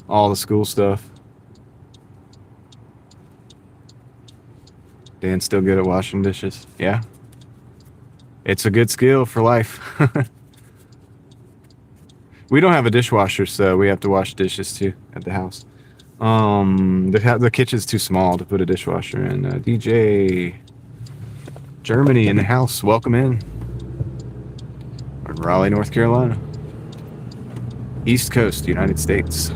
all the school stuff. Dan's still good at washing dishes. Yeah. It's a good skill for life. We don't have a dishwasher, so we have to wash dishes too at the house. The kitchen's too small to put a dishwasher in. DJ Germany in the house. Welcome in. We're in Raleigh, North Carolina. East Coast, United States.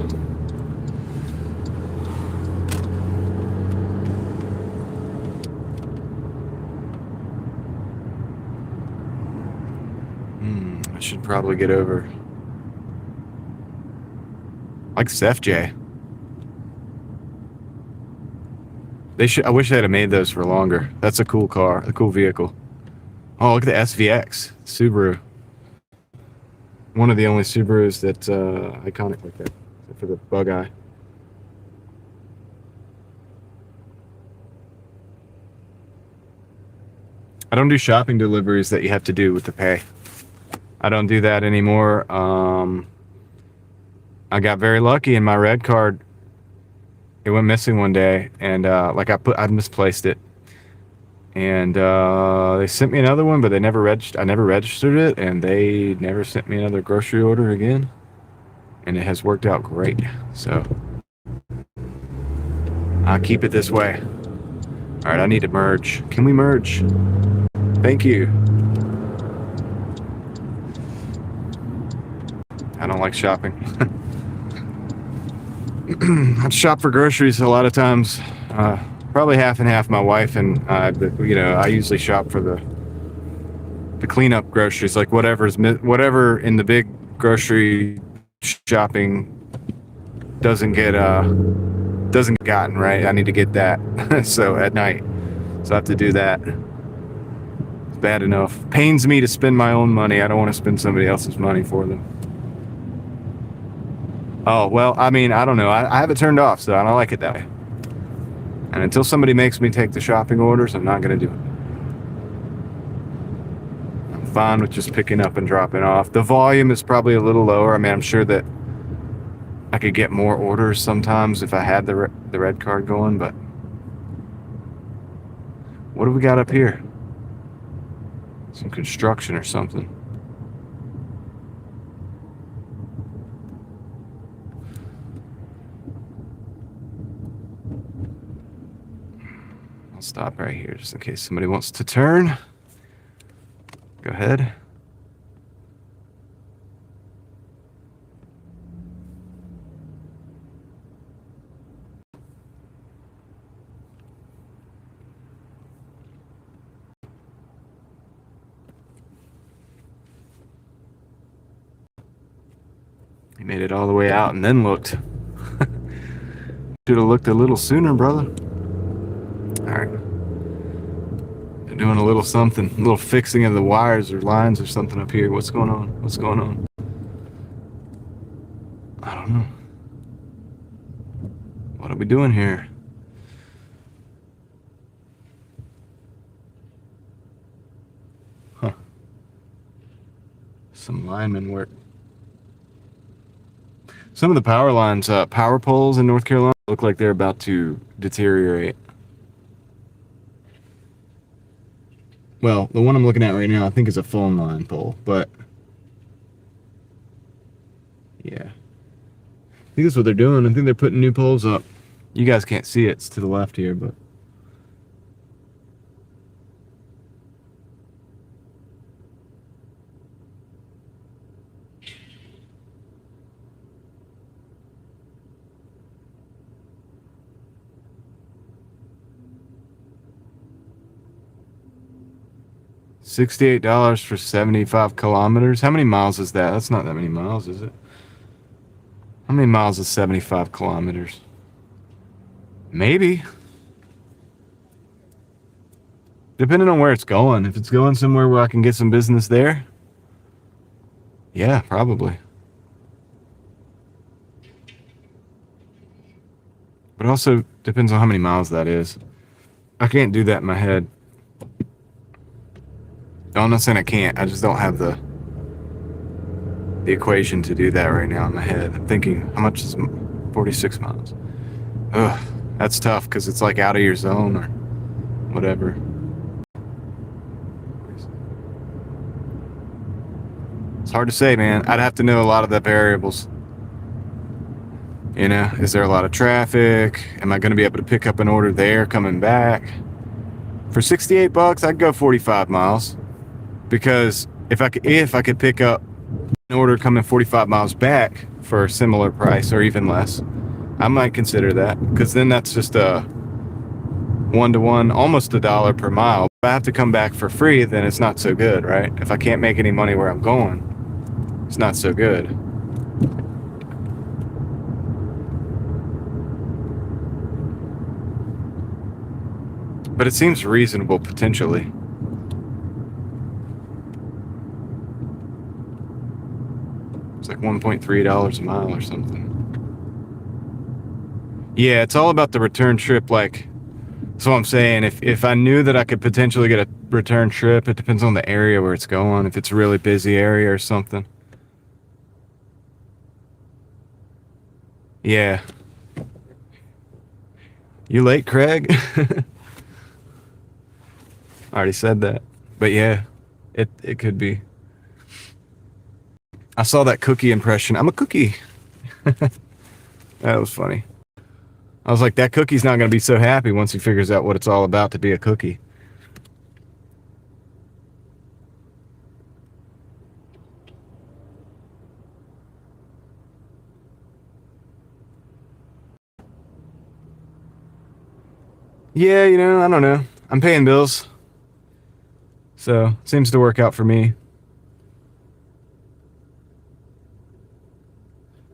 I should probably get over. I like this FJ. I wish they'd have made those for longer. That's a cool car, a cool vehicle. Oh, look at the SVX Subaru. One of the only Subarus that's iconic like that, except for the bug eye. I don't do shopping deliveries that you have to do with the pay. I don't do that anymore. I got very lucky, and my red card, it went missing one day, and I misplaced it, and they sent me another one, but I never registered it, and they never sent me another grocery order again, and it has worked out great. So I'll keep it this way. All right, I need to merge. Can we merge? Thank you. I don't like shopping. I shop for groceries a lot of times. Probably half and half, my wife and I. But I usually shop for the cleanup groceries, like whatever in the big grocery shopping doesn't get gotten right. I need to get that. So at night, so I have to do that. It's bad enough. Pains me to spend my own money. I don't want to spend somebody else's money for them. Oh, well, I mean, I don't know. I have it turned off, so I don't like it that way. And until somebody makes me take the shopping orders, I'm not going to do it. I'm fine with just picking up and dropping off. The volume is probably a little lower. I mean, I'm sure that I could get more orders sometimes if I had the red card going, but what do we got up here? Some construction or something. I'll stop right here just in case somebody wants to turn. Go ahead. He made it all the way out and then looked. Should have looked a little sooner, brother. Alright. They're doing a little something, a little fixing of the wires or lines or something up here. What's going on? What's going on? I don't know. What are we doing here? Huh. Some lineman work. Some of the power lines, power poles in North Carolina look like they're about to deteriorate. Well, the one I'm looking at right now, I think is a phone line pole, but yeah. I think that's what they're doing. I think they're putting new poles up. You guys can't see it. It's to the left here, but $68 for 75 kilometers. How many miles is that? That's not that many miles, is it? How many miles is 75 kilometers? Maybe. Depending on where it's going. If it's going somewhere where I can get some business there, yeah, probably. But also depends on how many miles that is. I can't do that in my head. No, I'm not saying I can't. I just don't have the equation to do that right now in my head. I'm thinking, how much is 46 miles? Ugh, that's tough because it's like out of your zone or whatever. It's hard to say, man. I'd have to know a lot of the variables. You know, is there a lot of traffic? Am I going to be able to pick up an order there coming back? For $68, I'd go 45 miles. Because if I could pick up an order coming 45 miles back for a similar price or even less, I might consider that. Because then that's just a one-to-one, almost $1 per mile. If I have to come back for free, then it's not so good, right? If I can't make any money where I'm going, it's not so good. But it seems reasonable potentially. It's like $1.3 a mile or something. Yeah, it's all about the return trip. Like, that's what I'm saying. If I knew that I could potentially get a return trip, it depends on the area where it's going. If it's a really busy area or something. Yeah. You late, Craig? I already said that. But yeah, it could be. I saw that cookie impression. I'm a cookie. That was funny. I was like, that cookie's not going to be so happy once he figures out what it's all about to be a cookie. Yeah, you know, I don't know. I'm paying bills. So, it seems to work out for me.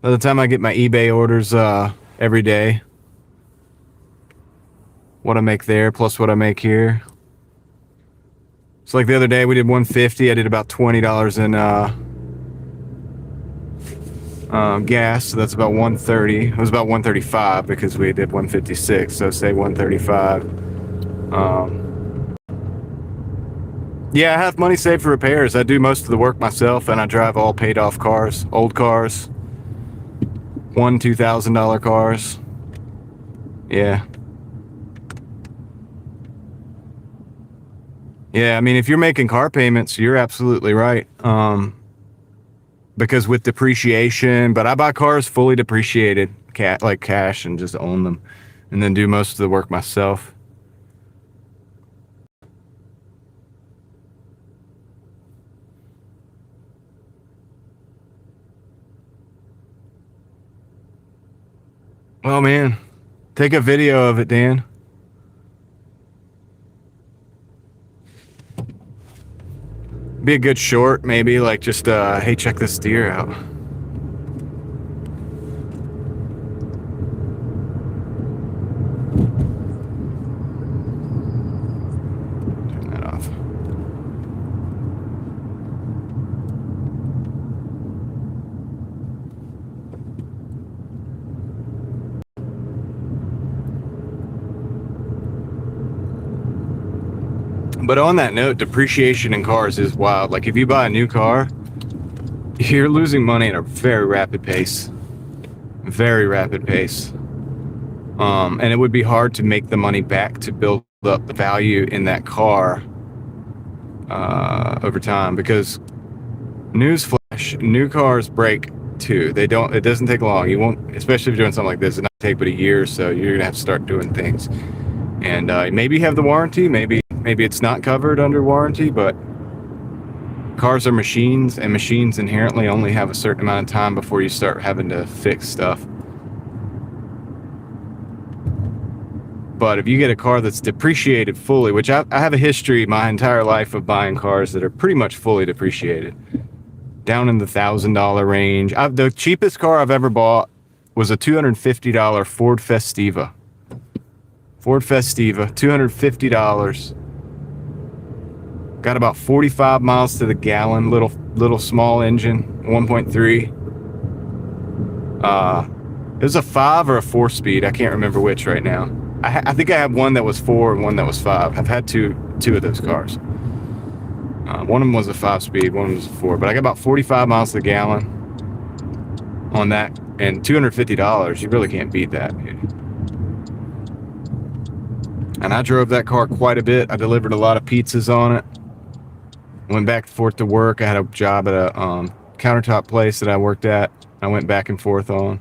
By the time I get my eBay orders every day, what I make there plus what I make here. So like the other day we did 150. I did about $20 in gas, so that's about 130. It was about 135 because we did 156, so say 135. Yeah, I have money saved for repairs. I do most of the work myself, and I drive all paid off cars, old cars, $2,000 cars. Yeah. Yeah, I mean, if you're making car payments, you're absolutely right. Because with depreciation, but I buy cars fully depreciated, like cash, and just own them, and then do most of the work myself. Oh man, take a video of it, Dan. Be a good short, maybe, like just, hey, check this deer out. Turn that off. But on that note, depreciation in cars is wild. Like if you buy a new car, you're losing money at a very rapid pace. Very rapid pace. And it would be hard to make the money back to build up the value in that car over time, because newsflash, new cars break too. It doesn't take long. You won't, especially if you're doing something like this, it not take but a year or so. You're gonna have to start doing things. And maybe you have the warranty, maybe it's not covered under warranty, but cars are machines, and machines inherently only have a certain amount of time before you start having to fix stuff. But if you get a car that's depreciated fully, which I have a history my entire life of buying cars that are pretty much fully depreciated, down in the $1,000 range. The cheapest car I've ever bought was a $250 Ford Festiva. Ford Festiva, $250. Got about 45 miles to the gallon, little small engine, 1.3. It was a 5 or a 4-speed. I can't remember which right now. I think I had one that was 4 and one that was 5. I've had two of those cars. One of them was a 5-speed, one was a 4. But I got about 45 miles to the gallon on that, and $250. You really can't beat that, dude. And I drove that car quite a bit. I delivered a lot of pizzas on it. Went back and forth to work. I had a job at a countertop place that I worked at. I went back and forth on.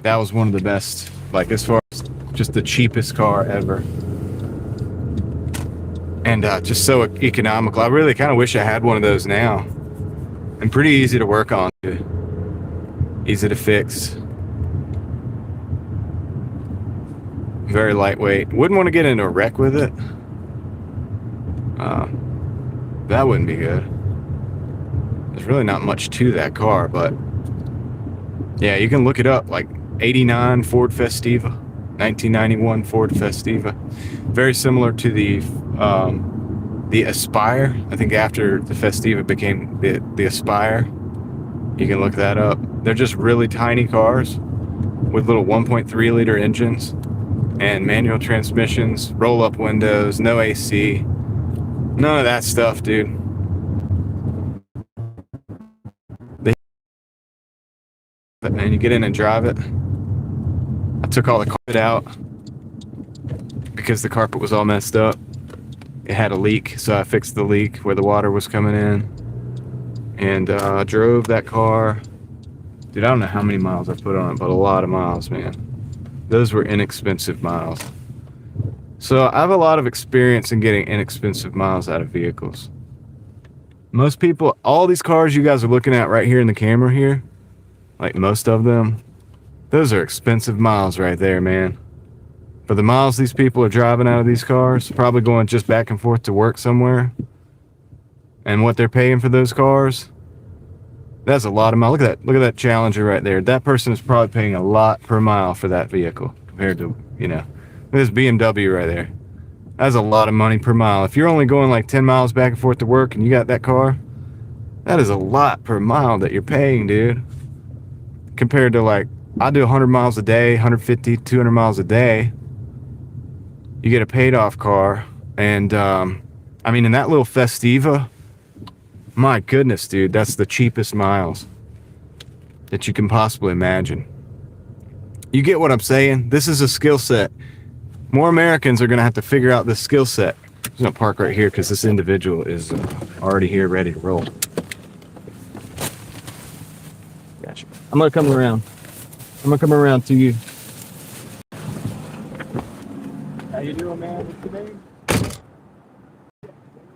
That was one of the best, like as far as just the cheapest car ever. And just so economical. I really kind of wish I had one of those now. And pretty easy to work on, too. Easy to fix. Very lightweight. Wouldn't want to get into a wreck with it. That wouldn't be good. There's really not much to that car, but yeah, you can look it up, like 89 Ford Festiva, 1991 Ford Festiva. Very similar to the Aspire. I think after the Festiva became the Aspire. You can look that up. They're just really tiny cars with little 1.3 liter engines and manual transmissions, roll-up windows, no AC, none of that stuff, dude. And you get in and drive it. I took all the carpet out because the carpet was all messed up. It had a leak, so I fixed the leak where the water was coming in, and drove that car. Dude, I don't know how many miles I put on it, but a lot of miles, man. Those were inexpensive miles. So I have a lot of experience in getting inexpensive miles out of vehicles. Most people, all these cars you guys are looking at right here in the camera here, like most of them, those are expensive miles right there, man. For the miles these people are driving out of these cars, probably going just back and forth to work somewhere, and what they're paying for those cars, that's a lot of miles. Look at that Challenger right there. That person is probably paying a lot per mile for that vehicle compared to, you know, this BMW right there. That's a lot of money per mile. If you're only going like 10 miles back and forth to work and you got that car, that is a lot per mile that you're paying, dude. Compared to, like, I do 100 miles a day, 150, 200 miles a day. You get a paid off car. And, I mean, in that little Festiva, my goodness, dude, that's the cheapest miles that you can possibly imagine. You get what I'm saying? This is a skill set. More Americans are going to have to figure out this skill set. I'm going to park right here because this individual is already here ready to roll. Gotcha. I'm going to come around. I'm going to come around to you. How you doing, man? What's your name?